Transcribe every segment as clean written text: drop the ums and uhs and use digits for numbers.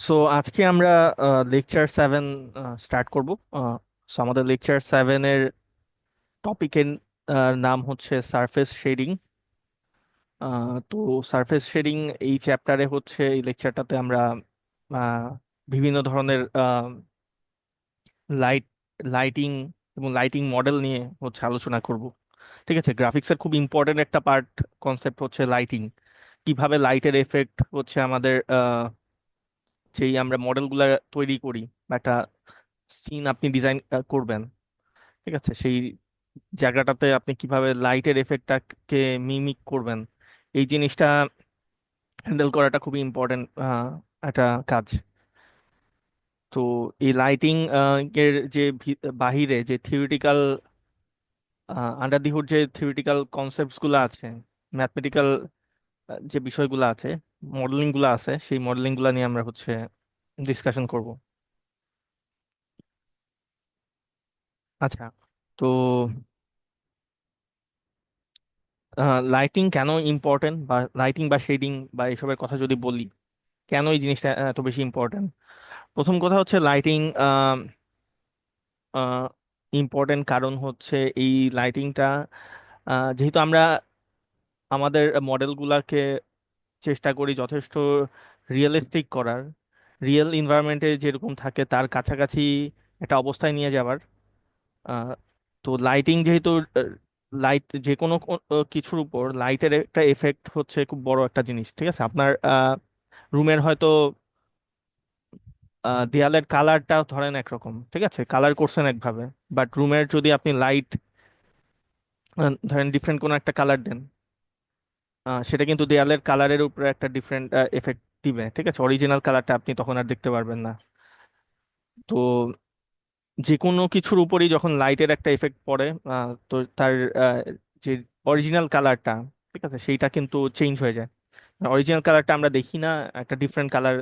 So আজকে আমরা lecture 7 start করব। সো আমাদের লেকচার 7-এর টপিকের নাম হচ্ছে সারফেস শেডিং। তো সারফেস শেডিং এই চ্যাপ্টারে হচ্ছে এই লেকচারটাতে আমরা আহ, বিভিন্ন ধরনের লাইট লাইটিং এবং লাইটিং মডেল নিয়ে হচ্ছে আলোচনা করব। ঠিক আছে, গ্রাফিক্সের খুব ইম্পর্টেন্ট একটা পার্ট কনসেপ্ট হচ্ছে লাইটিং। কিভাবে লাইটের এফেক্ট হচ্ছে আমাদের যেই আমরা মডেলগুলা তৈরি করি বা একটা সিন আপনি ডিজাইন করবেন, ঠিক আছে, সেই জায়গাটাতে আপনি কিভাবে লাইটের এফেক্টটাকে মিমিক করবেন, এই জিনিসটা হ্যান্ডেল করাটা খুবই ইম্পর্টেন্ট একটা কাজ। তো এই লাইটিং এর যে বাহিরে যে থিওরিটিক্যাল আন্ডার দি হুড যে থিওরিটিক্যাল কনসেপ্টস গুলো আছে, ম্যাথমেটিক্যাল যে বিষয়গুলো আছে, মডেলিং গুলো আছে, সেই মডেলিং গুলো নিয়ে আমরা হচ্ছে ডিসকাশন করব। আচ্ছা, তো লাইটিং কেন ইম্পর্টেন্ট, বা লাইটিং বা শেডিং বা এসবের কথা যদি বলি, কেন এই জিনিসটা এত বেশি ইম্পর্টেন্ট। প্রথম কথা হচ্ছে লাইটিং ইম্পর্টেন্ট কারণ হচ্ছে এই লাইটিংটা, যেহেতু আমরা আমাদের মডেলগুলোকে চেষ্টা করি যথেষ্ট রিয়েলিস্টিক করার, রিয়েল এনভায়রনমেন্টে যেরকম থাকে তার কাছাকাছি একটা অবস্থায় নিয়ে যাবার। আহ, তো লাইটিং যেহেতু, লাইট যে কোনো কিছুর উপর লাইটের একটা এফেক্ট হচ্ছে খুব বড় একটা জিনিস। ঠিক আছে, আপনার রুমের হয়তো দেয়ালের কালারটা ধরেন একরকম, ঠিক আছে, কালার করছেন একভাবে, বাট রুমের যদি আপনি লাইট ধরেন ডিফারেন্ট কোনো একটা কালার দেন, সেটা কিন্তু দেয়ালের কালারের উপরে একটা ডিফারেন্ট এফেক্ট দিবে। ঠিক আছে, অরিজিনাল কালারটা আপনি তখন আর দেখতে পারবেন না। তো যে কোনো কিছুর উপরই যখন লাইটের একটা এফেক্ট পড়ে, তো তার যে অরিজিনাল কালারটা, ঠিক আছে, সেইটা কিন্তু চেঞ্জ হয়ে যায়। অরিজিনাল কালারটা আমরা দেখি না, একটা ডিফারেন্ট কালার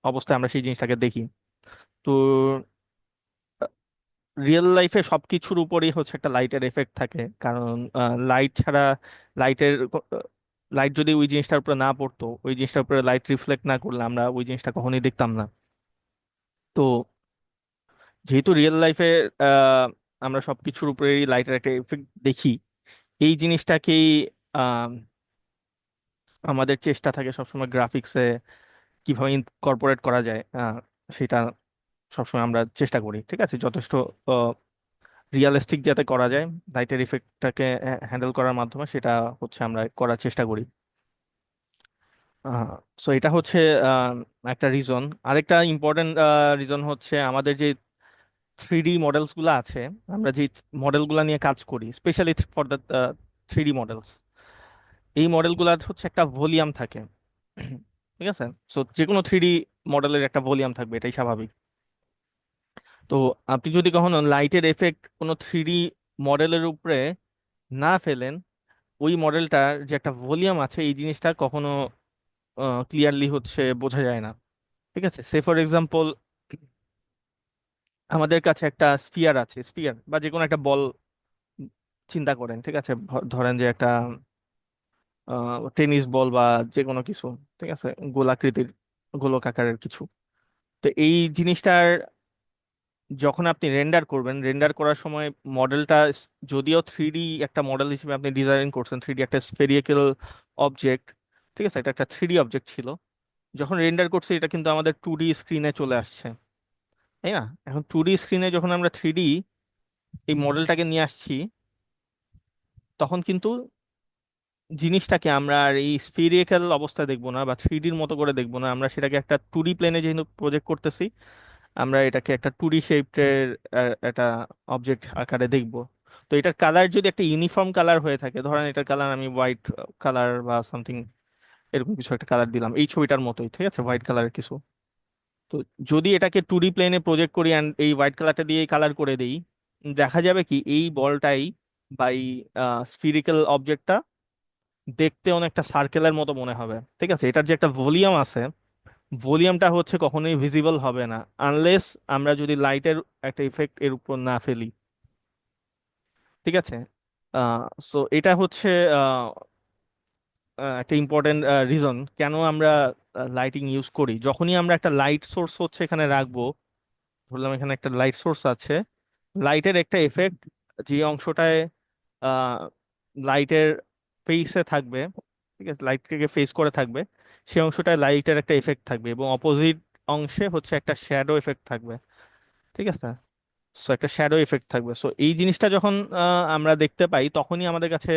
অবস্থায় আমরা সেই জিনিসটাকে দেখি। তো রিয়েল লাইফে সবকিছুর উপরেই হচ্ছে একটা লাইটের এফেক্ট থাকে, কারণ লাইট ছাড়া, লাইটের লাইট যদি ওই জিনিসটার উপরে না পড়তো, ওই জিনিসটার উপরে লাইট রিফ্লেক্ট না করলে আমরা ওই জিনিসটা কখনোই দেখতাম না। তো যেহেতু রিয়েল লাইফে আমরা সবকিছুর উপরেই লাইটের একটা এফেক্ট দেখি, এই জিনিসটাকেই আহ, আমাদের চেষ্টা থাকে সবসময় গ্রাফিক্সে কিভাবে ইনকর্পোরেট করা যায়, সেটা সবসময় আমরা চেষ্টা করি। ঠিক আছে, যথেষ্ট রিয়েলিস্টিক যাতে করা যায় লাইটের ইফেক্টটাকে হ্যান্ডেল করার মাধ্যমে, সেটা হচ্ছে আমরা করার চেষ্টা করি। সো এটা হচ্ছে আহ, একটা রিজন। আরেকটা ইম্পর্টেন্ট রিজন হচ্ছে আমাদের যে 3D মডেলস গুলো আছে, আমরা যে মডেলগুলো নিয়ে কাজ করি, specially for the 3D models, এই মডেলগুলোর হচ্ছে একটা ভলিউম থাকে। ঠিক আছে, সো যে কোনো 3D মডেলের একটা ভলিউম থাকবে, এটাই স্বাভাবিক। তো আপনি যদি কখনো লাইটের এফেক্ট কোনো 3D মডেলের উপরে না ফেলেন, ওই মডেলটার যে একটা ভলিউম আছে এই জিনিসটা কখনো ক্লিয়ারলি হচ্ছে বোঝা যায় না। ঠিক আছে, সে ফর এক্সাম্পল আমাদের কাছে একটা স্ফিয়ার আছে, স্ফিয়ার বা যে কোনো একটা বল চিন্তা করেন। ঠিক আছে, ধরেন যে একটা টেনিস বল বা যে কোনো কিছু, ঠিক আছে, গোলাকৃতির, গোলক আকারের কিছু। তো এই জিনিসটার যখন আপনি রেন্ডার করবেন, রেন্ডার করার সময় মডেলটা যদিও 3D একটা মডেল হিসেবে আপনি ডিজাইন করছেন, 3D একটা স্ফেরিক্যাল অবজেক্ট, ঠিক আছে, এটা একটা 3D অবজেক্ট ছিল, যখন রেন্ডার করছি এটা কিন্তু আমাদের 2D স্ক্রিনে চলে আসছে, তাই না? এখন 2D স্ক্রিনে যখন আমরা 3D এই মডেলটাকে নিয়ে আসছি, তখন কিন্তু জিনিসটাকে আমরা আর এই স্ফেরিক্যাল অবস্থায় দেখবো না বা 3Dর মতো করে দেখবো না, আমরা সেটাকে একটা 2D প্লেনে যেহেতু প্রজেক্ট করতেছি, আমরা এটাকে একটা 2D শেপের একটা অবজেক্ট আকারে দেখব। তো এটার কালার যদি একটা ইউনিফর্ম কালার হয়ে থাকে, ধরেন এটার কালার আমি হোয়াইট কালার বা সামথিং এরকম কিছু একটা কালার দিলাম, এই ছবিটার মতোই, ঠিক আছে, হোয়াইট কালারের কিছু। তো যদি এটাকে 2D প্লেনে প্রজেক্ট করি অ্যান্ড এই হোয়াইট কালারটা দিয়ে কালার করে দেই, দেখা যাবে কি এই বলটাই বা এই স্ফিরিক্যাল অবজেক্টটা দেখতে অনেকটা সার্কেলের মতো মনে হবে। ঠিক আছে, এটার যে একটা ভলিউম আছে, ভলিউমটা হচ্ছে কখনোই ভিজিবল হবে না আনলেস আমরা যদি লাইটের একটা ইফেক্ট এর উপর না ফেলি। ঠিক আছে, সো এটা হচ্ছে একটা ইম্পর্টেন্ট রিজন কেন আমরা লাইটিং ইউজ করি। যখনই আমরা একটা লাইট সোর্স হচ্ছে এখানে রাখবো, ধরলাম এখানে একটা লাইট সোর্স আছে, লাইটের একটা এফেক্ট যে অংশটায় লাইটের ফেসে থাকবে, ঠিক আছে, লাইটকে ফেস করে থাকবে, সেই অংশটায় লাইটের একটা এফেক্ট থাকবে এবং অপোজিট অংশে হচ্ছে একটা শ্যাডো এফেক্ট থাকবে, ঠিক আছে। সো একটা শ্যাডো এফেক্ট থাকবে। সো এই জিনিসটা যখন আমরা দেখতে পাই তখনই আমাদের কাছে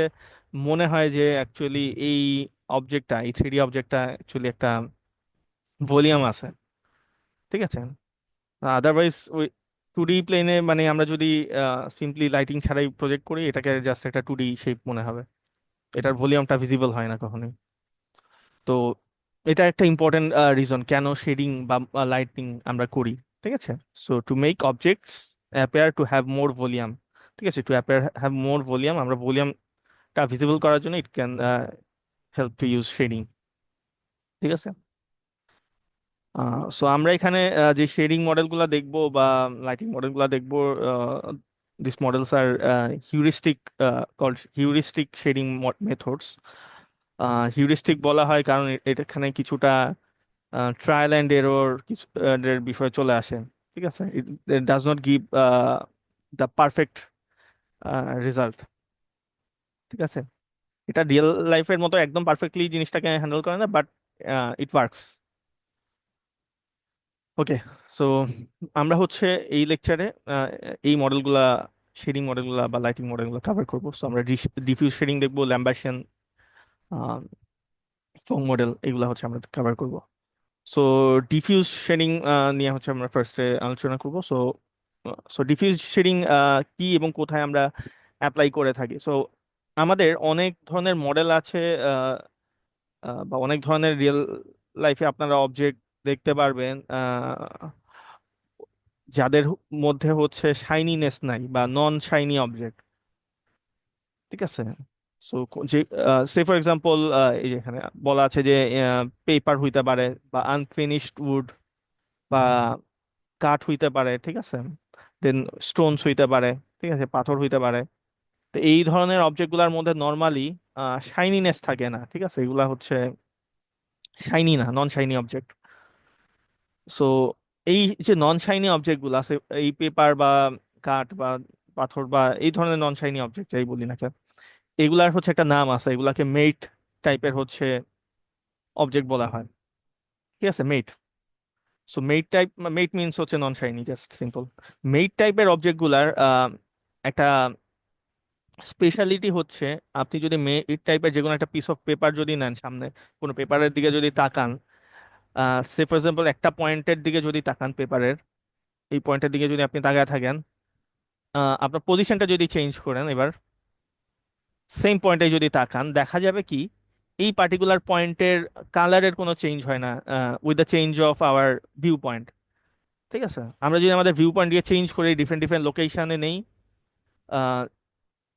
মনে হয় যে অ্যাকচুয়ালি এই অবজেক্টটা, এই 3D অবজেক্টটা অ্যাকচুয়ালি একটা ভলিউম আছে, ঠিক আছে। আদারওয়াইজ ওই 2D প্লেনে মানে আমরা যদি সিম্পলি লাইটিং ছাড়াই প্রজেক্ট করি, এটাকে জাস্ট একটা 2D শেপ মনে হবে, এটার ভলিউমটা ভিজিবল হয় না কখনোই। তো এটা একটা ইম্পর্টেন্ট রিজন কেন শেডিং বা লাইটিং আমরা করি, ঠিক আছে। So to make objects appear to have more volume, ঠিক আছে, to appear have more volume, আমরা ভলিউমটা ভিজিবল করার জন্য it can help to use shading, ঠিক আছে। সো আমরা এখানে যে শেডিং মডেলগুলো দেখবো বা লাইটিং মডেলগুলো দেখবো, this models are heuristic, called heuristic shading methods. Heuristic বলা হয় কারণ এখানে কিছুটা ট্রায়াল অ্যান্ড এরর কিছু এর বিষয় চলে আসে, ঠিক আছে। ইট does not give the perfect result, ঠিক আছে। এটা রিয়েল লাইফের মতো একদম পারফেক্টলি জিনিসটাকে হ্যান্ডেল করে না, but it works. Okay. So আমরা হচ্ছে এই লেকচারে এই মডেলগুলা, শেডিং মডেলগুলা বা লাইটিং মডেলগুলো কভার করবো। সো আমরা ডিফিউজ শেডিং দেখবো, ল্যাম্বাসিয়ান, ফোং মডেল, এগুলা হচ্ছে আমরা কভার করবো। সো ডিফিউজ শেডিং নিয়ে হচ্ছে আমরা ফার্স্টে আলোচনা করবো। সো সো ডিফিউজ শেডিং কি এবং কোথায় আমরা অ্যাপ্লাই করে থাকি। সো আমাদের অনেক ধরনের মডেল আছে, আহ, বা অনেক ধরনের রিয়েল লাইফে আপনারা অবজেক্ট দেখতে পারবেন যাদের মধ্যে হচ্ছে শাইনিনেস নাই বা নন শাইনি অবজেক্ট, ঠিক আছে। সো যে সে ফর এক্সাম্পল এই যে এখানে বলা আছে যে পেপার হইতে পারে বা আনফিনিশড উড বা কাঠ হইতে পারে, ঠিক আছে, দেন স্টোনস হইতে পারে, ঠিক আছে, পাথর হইতে পারে। তো এই ধরনের অবজেক্ট গুলার মধ্যে নর্মালি শাইনিনেস থাকে না, ঠিক আছে, এগুলা হচ্ছে শাইনি না, নন শাইনি অবজেক্ট। সো এই যে নন শাইনি অবজেক্ট গুলো আছে, এই পেপার বা কাঠ বা পাথর বা এই ধরনের নন শাইনি অবজেক্ট যাই বলি না কেন, এগুলার হচ্ছে একটা নাম আছে, এগুলাকে মেট টাইপের হচ্ছে অবজেক্ট বলা হয়, ঠিক আছে, মেট। সো মেট টাইপ, মেট মিনস হচ্ছে নন শাইনি, জাস্ট সিম্পল। মেট টাইপের অবজেক্ট গুলার একটা স্পেশালিটি হচ্ছে, আপনি যদি মেট টাইপের যে কোনো একটা পিস অফ পেপার যদি নেন, সামনে কোনো পেপারের দিকে যদি তাকান, সে ফর এক্সাম্পল একটা পয়েন্টের দিকে যদি তাকান পেপারের, এই পয়েন্টের দিকে যদি আপনি তাকায় থাকেন, আপনার পজিশনটা যদি চেঞ্জ করেন, এবার সেম পয়েন্টে যদি তাকান, দেখা যাবে কি এই পার্টিকুলার পয়েন্টের কালারের কোনো চেঞ্জ হয় না with the change of our view point, ঠিক আছে। আমরা যদি আমাদের ভিউ পয়েন্ট দিয়ে চেঞ্জ করি, ডিফারেন্ট ডিফারেন্ট লোকেশনে নেই,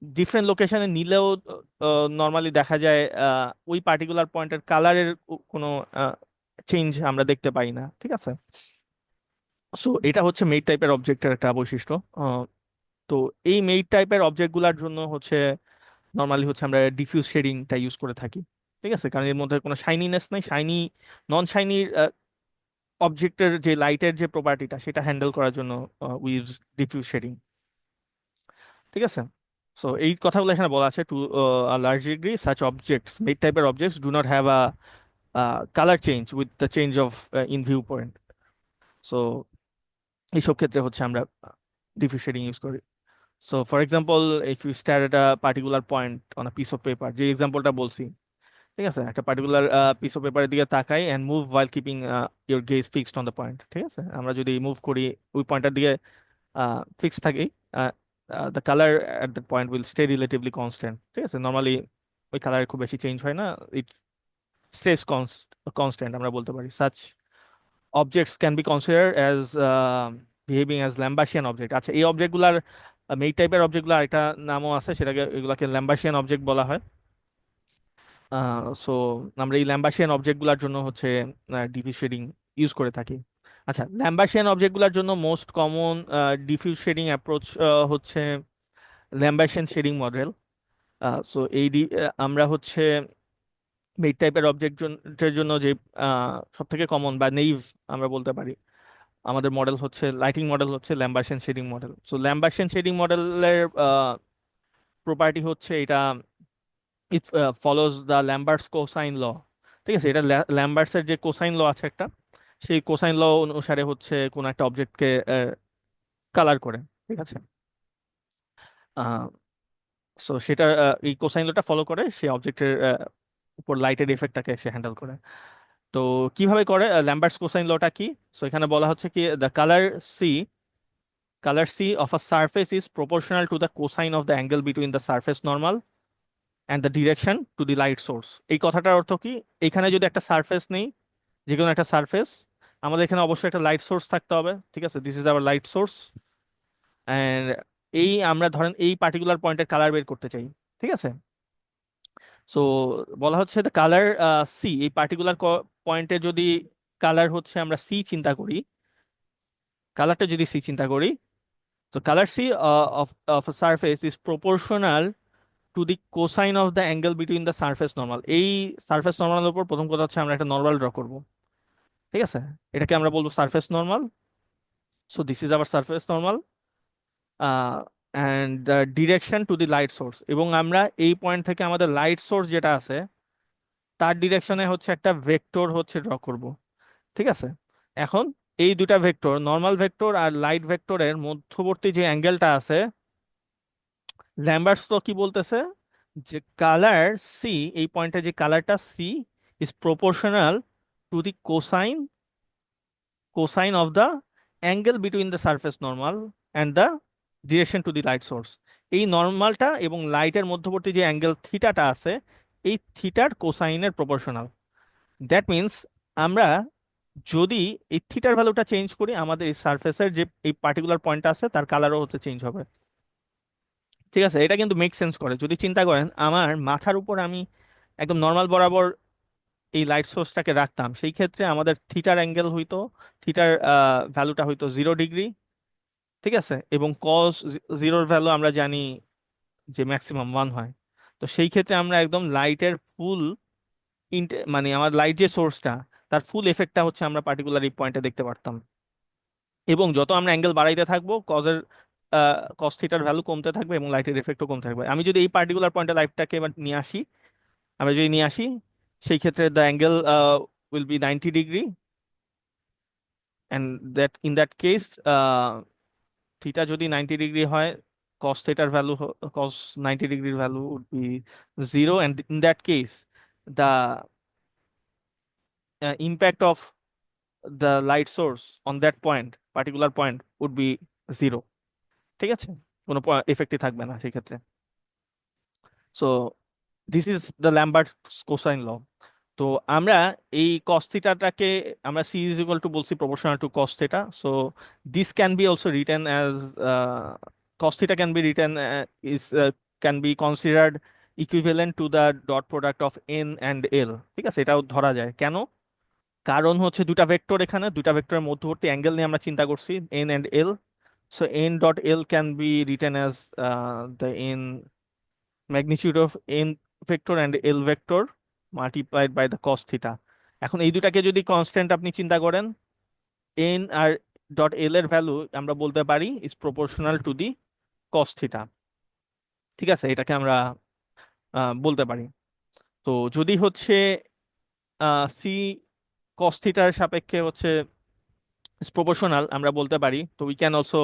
ডিফারেন্ট লোকেশনে নিলেও নর্মালি দেখা যায় ওই পার্টিকুলার পয়েন্টের কালারের কোনো চেঞ্জ আমরা দেখতে পাই না, ঠিক আছে। সো এটা হচ্ছে মেইড টাইপের অবজেক্টের একটা বৈশিষ্ট্য। তো এই মেইড টাইপের অবজেক্টগুলোর জন্য হচ্ছে নর্মালি হচ্ছে আমরা ডিফিউজ শেডিংটা ইউজ করে থাকি, ঠিক আছে, কারণ এর মধ্যে কোনো শাইনিনেস নাই। শাইনি, নন শাইনি অবজেক্টের যে লাইটের যে প্রপার্টিটা সেটা হ্যান্ডেল করার জন্য উই ইউজ ডিফিউজ শেডিং, ঠিক আছে। সো এই কথাগুলো এখানে বলা আছে, to large degree such objects, matte টাইপের objects do not have a colour change with the change of in view point. So এইসব ক্ষেত্রে হচ্ছে আমরা ডিফিউজ শেডিং ইউজ করি। So for example, if you stare at a particular point on a piece of paper, যে এক্সাম্পলটা বলছি, ঠিক আছে, একটা পার্টিকুলার পিস অফ পেপারের দিকে তাকাই and move while keeping your gauge fixed on the point, ঠিক আছে, আমরা যদি মুভ করি ওই পয়েন্টের দিকে ফিক্স থাকি, the colour at the point will stay relatively constant, ঠিক আছে, নর্মালি ওই কালার খুব বেশি চেঞ্জ হয় না, ইট স্টেজ কনস্ট্যান্ট আমরা বলতে পারি। Such objects can be consider as behaving as Lambertian object. আচ্ছা, এই অবজেক্টগুলার এই টাইপের অবজেক্টগুলো একটা নামও আছে, সেটাকে এগুলাকে ল্যাম্বাসিয়ান অবজেক্ট বলা হয়। সো আমরা এই ল্যাম্বাসিয়ান অবজেক্টগুলোর জন্য হচ্ছে ডিফিউজ শেডিং ইউজ করে থাকি। আচ্ছা, ল্যাম্বাসিয়ান অবজেক্টগুলোর জন্য most common diffuse shading approach হচ্ছে ল্যাম্বাসিয়ান শেডিং মডেল। সো আমরা হচ্ছে মেইড টাইপের অবজেক্টের জন্য যে সব থেকে কমন বা নেইভ আমরা বলতে পারি আমাদের মডেল হচ্ছে, লাইটিং মডেল হচ্ছে ল্যাম্বার্টশাইন শেডিং মডেল। সো ল্যাম্বার্টশাইন শেডিং মডেলের প্রপার্টি হচ্ছে এটা, ইট ফলোজ দ্য ল্যাম্বার্টস কোসাইন ল। ঠিক আছে, এটা ল্যাম্বার্টসের যে কোসাইন ল আছে একটা, সেই কোসাইন ল অনুসারে হচ্ছে কোন একটা অবজেক্টকে কালার করে। ঠিক আছে, সো সেটা এই কোসাইন লটা ফলো করে সেই অবজেক্টের উপর লাইটের ইফেক্টটাকে সে হ্যান্ডেল করে। তো কিভাবে করে ল্যাম্বার্টস কোসাইন লটা কি? সো এখানে বলা হচ্ছে কি, the sea colour sea of a surface is proportional to the cosine of the angle between the surface normal and the direction to the light source. এই কথাটার অর্থ কি, এখানে যদি একটা সারফেস নেই, যে কোনো একটা সারফেস, আমাদের এখানে অবশ্যই একটা লাইট সোর্স থাকতে হবে। ঠিক আছে, this is hour light source. And এই আমরা ধরেন এই পার্টিকুলার পয়েন্টের কালার বের করতে চাই। ঠিক আছে, সো বলা হচ্ছে দ্য কালার সি, এই পার্টিকুলার পয়েন্টে যদি কালার হচ্ছে আমরা সি চিন্তা করি, কালারটা যদি সি চিন্তা করি, তো colour sea of of surface is proportional to the cosine of the angle between the surface normal. এই সারফেস নর্মালের উপর প্রথম কথা হচ্ছে আমরা একটা নর্মাল ড্র করব। ঠিক আছে, এটাকে আমরা বলবো surface normal. So this is hour surface normal and direction to the light source, এবং আমরা এই পয়েন্ট থেকে আমাদের লাইট সোর্স যেটা আছে তার ডিরেকশনে হচ্ছে একটা ভেক্টর হচ্ছে ড্র করব। ঠিক আছে, এখন এই দুটা ভেক্টর, নর্মাল ভেক্টর আর লাইট ভেক্টরের মধ্যবর্তী যে অ্যাঙ্গেলটা আছে, ল্যাম্বার্টস ল কি বলতেছে, যে কালার সি, এই পয়েন্টে যে কালারটা C is proportional to the cosine of the angle between the surface normal and the direction to the light source. এই নর্মালটা এবং লাইটের মধ্যবর্তী যে অ্যাঙ্গেল থিটাটা আছে, এই থিটার কোসাইনের প্রপোর্শনাল। দ্যাট মিনস আমরা যদি এই থিটার ভ্যালুটা চেঞ্জ করি, আমাদের এই সারফেসের যে এই পার্টিকুলার পয়েন্ট আছে তার কালারও হতে চেঞ্জ হবে। ঠিক আছে, এটা কিন্তু মেক সেন্স করে। যদি চিন্তা করেন আমার মাথার উপর আমি একদম নর্মাল বরাবর এই লাইট সোর্সটাকে রাখতাম, সেই ক্ষেত্রে আমাদের থিটার অ্যাঙ্গেল হইতো, থিটার ভ্যালুটা হইতো 0 ডিগ্রি। ঠিক আছে, এবং কস জিরোর ভ্যালু আমরা জানি যে ম্যাক্সিমাম 1 হয়। তো সেই ক্ষেত্রে আমরা একদম লাইটের ফুল মানে আমার লাইট যে সোর্সটা, তার ফুল এফেক্টটা হচ্ছে আমরা পার্টিকুলার এই পয়েন্টে দেখতে পারতাম। এবং যত আমরা অ্যাঙ্গেল বাড়াইতে থাকবো, কস থিটার ভ্যালু কমতে থাকবে এবং লাইটের এফেক্টও কমতে থাকবে। আমি যদি এই পার্টিকুলার পয়েন্টে লাইটটাকে এবার নিয়ে আসি, আমরা যদি নিয়ে আসি, সেই ক্ষেত্রে the angle will be 90 degree, and that in that case theta যদি 90 ডিগ্রি হয়, কস থিটার ভ্যালু, কস 90 ডিগ্রির value would be 0, and in that case the impact of the light source on that point, particular point, would be 0। ঠিক আছে, কোনো এফেক্টই থাকবে না সেক্ষেত্রে। So this is the Lambert cosine law. তো আমরা এই কস থিটাটাকে আমরা সি ইজ ইকুয়াল টু বলছি proportional to cos theta. So this can be also written as, cos theta can be written is can be considered equivalent to the dot product of N and এল। ঠিক আছে, এটাও ধরা যায়। কেন? কারণ হচ্ছে দুটা ভেক্টর, এখানে দুটা ভেক্টরের মধ্যবর্তী অ্যাঙ্গেল নিয়ে আমরা চিন্তা করছি, N and L. So N dot L can be written as the N magnitude of N vector and L vector multiplied by the cos theta. এখন এই দুটাকে যদি কনস্ট্যান্ট আপনি চিন্তা করেন, এন আর ডট এল এর ভ্যালু আমরা বলতে পারি is proportional to the cos theta. ঠিক আছে, এটাকে আমরা বলতে পারি। তো যদি হচ্ছে সি কস থিটার সাপেক্ষে হচ্ছে প্রপোর্শনাল আমরা বলতে পারি, তো we can also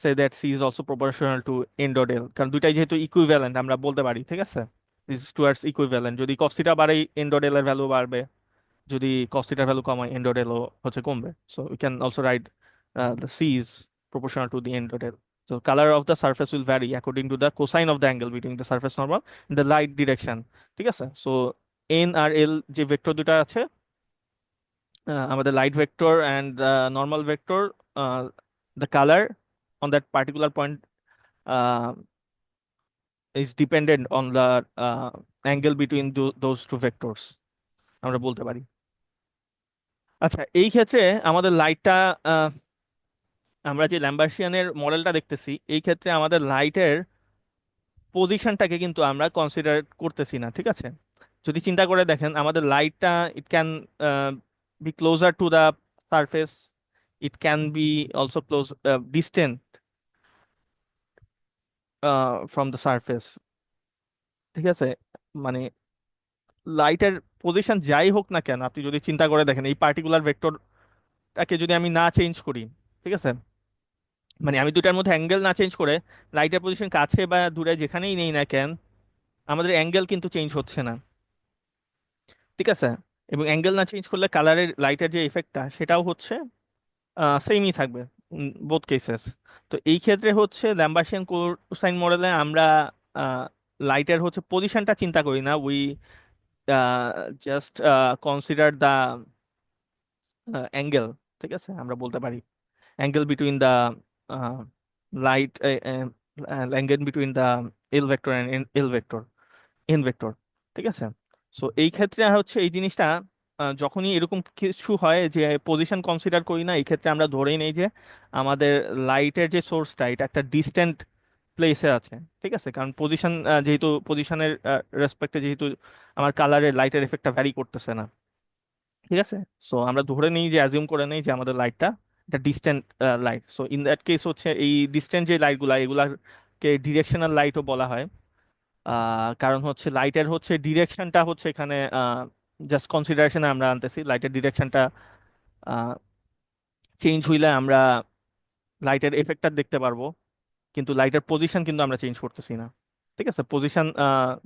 say that C is also proportional to N dot L, কারণ দুইটাই যেহেতু ইকুইভ্যালেন্ট আমরা বলতে পারি। ঠিক আছে, দিস ইজ টুয়ার্ডস ইকুইভ্যালেন্ট। যদি কস থিটা বাড়ে, এন ডট এল এর ভ্যালু বাড়বে, যদি cos theta ভ্যালু কমায়, n dot l ও হচ্ছে কমবে। So we can also write the c is proportional to the n dot l. So color of the surface will vary according to the cosine of the angle between the surface normal and the light direction. ঠিক আছে, so n আর l যে vector দুটা আছে, আমাদের light vector and normal vector, the color on that particular point uh, is dependent on the angle between those two vectors, আমরা বলতে পারি। আচ্ছা, এই ক্ষেত্রে আমাদের লাইটটা, আমরা যে ল্যাম্বার্সিয়ানের মডেলটা দেখতেছি, এই ক্ষেত্রে আমাদের লাইটের পজিশনটাকে কিন্তু আমরা কনসিডার করতেছি না। ঠিক আছে, যদি চিন্তা করে দেখেন আমাদের লাইটটা, it can be closer to the surface, it can be also close distant from the surface. ঠিক আছে, মানে লাইটের পজিশন যাই হোক না কেন, আপনি যদি চিন্তা করে দেখেন এই পার্টিকুলার ভেক্টরটাকে যদি আমি না চেঞ্জ করি, ঠিক আছে, মানে আমি দুটার মধ্যে অ্যাঙ্গেল না চেঞ্জ করে লাইটের পজিশন কাছে বা দূরে যেখানেই নেই না কেন, আমাদের অ্যাঙ্গেল কিন্তু চেঞ্জ হচ্ছে না। ঠিক আছে, এবং অ্যাঙ্গেল না চেঞ্জ করলে কালারের লাইটের যে ইফেক্টটা সেটাও হচ্ছে সেমই থাকবে বোথ কেসেস। তো এই ক্ষেত্রে হচ্ছে ল্যাম্বার্সিয়ান কোসাইন মডেলে আমরা লাইটের হচ্ছে পজিশনটা চিন্তা করি না, we just consider the angle. ঠিক আছে, আমরা বলতে পারি angle between the light, angle between the L vector and L vector, N vector. ঠিক আছে, সো এই ক্ষেত্রে হচ্ছে এই জিনিসটা যখনই এরকম কিছু হয় যে পজিশন কনসিডার করি না, এই ক্ষেত্রে আমরা ধরেই নেই যে আমাদের লাইটের যে সোর্সটা এটা একটা ডিস্ট্যান্ট প্লেসে আছে। ঠিক আছে, কারণ পজিশন, যেহেতু পজিশনের রেসপেক্টে যেহেতু আমার কালারের লাইটের এফেক্টটা ভ্যারি করতেছে না। ঠিক আছে, সো আমরা ধরে নিই যে অ্যাজিউম করে নিই যে আমাদের লাইটটা একটা distant light. So in that case হচ্ছে এই ডিস্ট্যান্ট যে লাইটগুলা এগুলাকে ডিরেকশনাল লাইটও বলা হয়। কারণ হচ্ছে লাইটের হচ্ছে ডিরেকশনটা হচ্ছে এখানে জাস্ট কনসিডারেশনে আমরা আনতেছি, লাইটের ডিরেকশনটা চেঞ্জ হইলে আমরা লাইটের এফেক্টটা দেখতে পারবো, কিন্তু লাইটের পজিশন কিন্তু আমরা চেঞ্জ করতেছি না। ঠিক আছে, পজিশন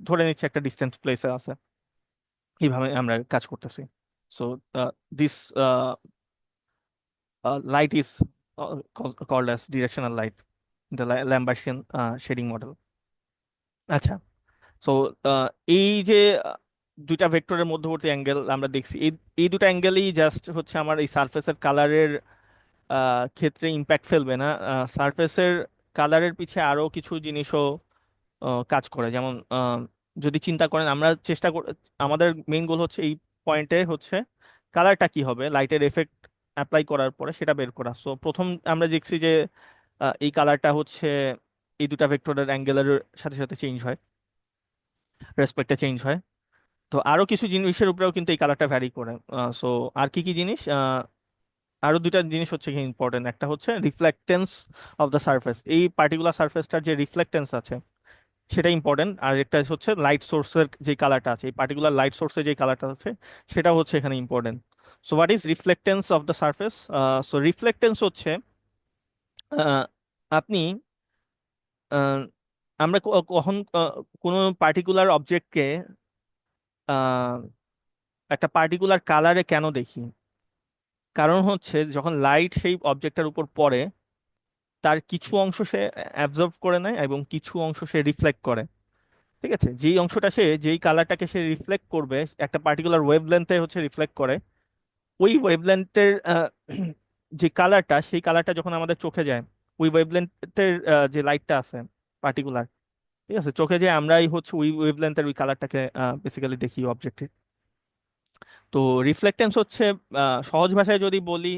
ধরে নিচ্ছে একটা ডিস্টেন্স প্লেসে আছে, এইভাবে আমরা কাজ করতেছি। So this light is called as directional light, the Lambaschian shading model. আচ্ছা, সো এই যে দুইটা ভেক্টরের মধ্যবর্তী অ্যাঙ্গেল আমরা দেখছি, এই এই দুটো অ্যাঙ্গেলই জাস্ট হচ্ছে আমার এই সারফেসের কালারের ক্ষেত্রে ইম্প্যাক্ট ফেলবে না। সারফেসের কালারের পিছে আরো কিছু জিনিসও কাজ করে, যেমন যদি চিন্তা করেন আমরা আমাদের মেইন গোল হচ্ছে এই পয়েন্টে হচ্ছে কালারটা কি হবে লাইটের এফেক্ট অ্যাপ্লাই করার পরে সেটা বের করা। সো প্রথম আমরা দেখছি যে এই কালারটা হচ্ছে এই দুটা ভেক্টরের অ্যাঙ্গেলের সাথে সাথে চেঞ্জ হয়, রেসপেক্টে চেঞ্জ হয়। তো আরো কিছু জিনিসের উপরেও কিন্তু এই কালারটা ভ্যারি করে। সো আর কি কি জিনিস, আরো দুইটা জিনিস হচ্ছে কি ইম্পর্টেন্ট, একটা হচ্ছে রিফ্লেক্টেন্স অফ দ্য সারফেস, এই পার্টিকুলার সারফেসটার যে রিফ্লেক্টেন্স আছে সেটা ইম্পর্টেন্ট। আর একটা হচ্ছে লাইট সোর্সের যে কালারটা আছে, এই পার্টিকুলার লাইট সোর্সের যে কালারটা আছে সেটা হচ্ছে এখানে important. So what is reflectance of the surface? So reflectance হচ্ছে আহ, আপনি আহ, আমরা কখন কোনো পার্টিকুলার অবজেক্টকে একটা পার্টিকুলার কালারে কেন দেখি? কারণ হচ্ছে যখন লাইট সেই অবজেক্টটার উপর পড়ে তার কিছু অংশ সে অ্যাবজর্ব করে নেয় এবং কিছু অংশ সে রিফ্লেক্ট করে। ঠিক আছে, যেই অংশটা সে, যেই কালারটাকে সে রিফ্লেক্ট করবে একটা পার্টিকুলার ওয়েভলেন্থে হচ্ছে রিফ্লেক্ট করে, ওই ওয়েভলেন্থের যে কালারটা, সেই কালারটা যখন আমাদের চোখে যায়, ওই ওয়েভলেন্থের যে লাইটটা আছে পার্টিকুলার, ঠিক আছে, চোখে যে আমরাই হচ্ছে ওই ওয়েভলেন্থের ওই কালারটাকে বেসিক্যালি দেখি অবজেক্টে। তো রিফ্লেক্টেন্স হচ্ছে সহজ ভাষায় যদি বলি,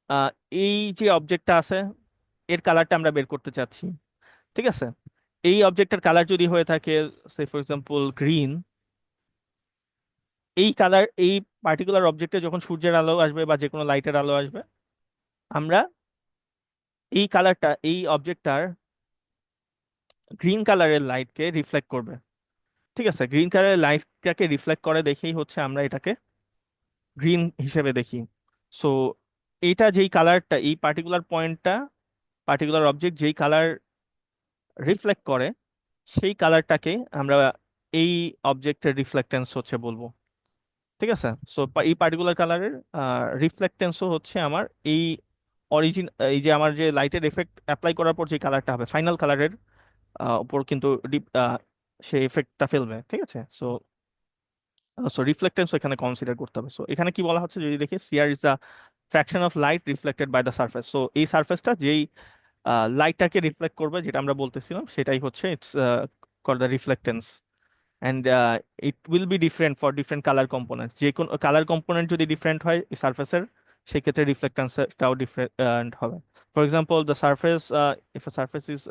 আহ, এই যে অবজেক্টটা আছে এর কালারটা আমরা বের করতে চাচ্ছি। ঠিক আছে, এই অবজেক্টের কালার যদি হয়ে থাকে সে ফর এক্সাম্পল গ্রিন, এই কালার এই পার্টিকুলার অবজেক্টে যখন সূর্যের আলো আসবে বা যে কোনো লাইটের আলো আসবে, আমরা এই কালারটা এই অবজেক্টটার গ্রিন কালারের লাইটকে রিফ্লেক্ট করবে। ঠিক আছে, গ্রিন কালারের লাইটটাকে রিফ্লেক্ট করে দেখেই হচ্ছে আমরা এটাকে গ্রিন হিসেবে দেখি। সো এইটা যেই কালারটা, এই পার্টিকুলার পয়েন্টটা, পার্টিকুলার অবজেক্ট যেই কালার রিফ্লেক্ট করে সেই কালারটাকে আমরা এই অবজেক্টের রিফ্লেক্টেন্স হচ্ছে বলবো। ঠিক আছে, সো এই পার্টিকুলার কালারের রিফ্লেক্টেন্সও হচ্ছে আমার এই অরিজিন, এই যে আমার যে লাইটের এফেক্ট অ্যাপ্লাই করার পর যে কালারটা হবে ফাইনাল কালারের উপর কিন্তু সে এফেক্টটা ফেলবে। ঠিক আছে, সো সো রিফ্লেক্টেন্স এখানে কনসিডার করতে হবে। সো এখানে কি বলা হচ্ছে যদি দেখি, CR is the fraction of light reflected by the surface. So এই সারফেসটা যেই লাইটটাকে রিফ্লেক্ট করবে, যেটা আমরা বলতেছিলাম সেটাই হচ্ছে it's call the reflectance. And it will be different for different colour component, যে কোনো কালার কম্পোনেন্ট যদি ডিফারেন্ট হয় সারফেসের, সেক্ষেত্রে রিফ্লেক্টেন্সটাও ডিফারেন্ট হবে। For example the surface, if a surface is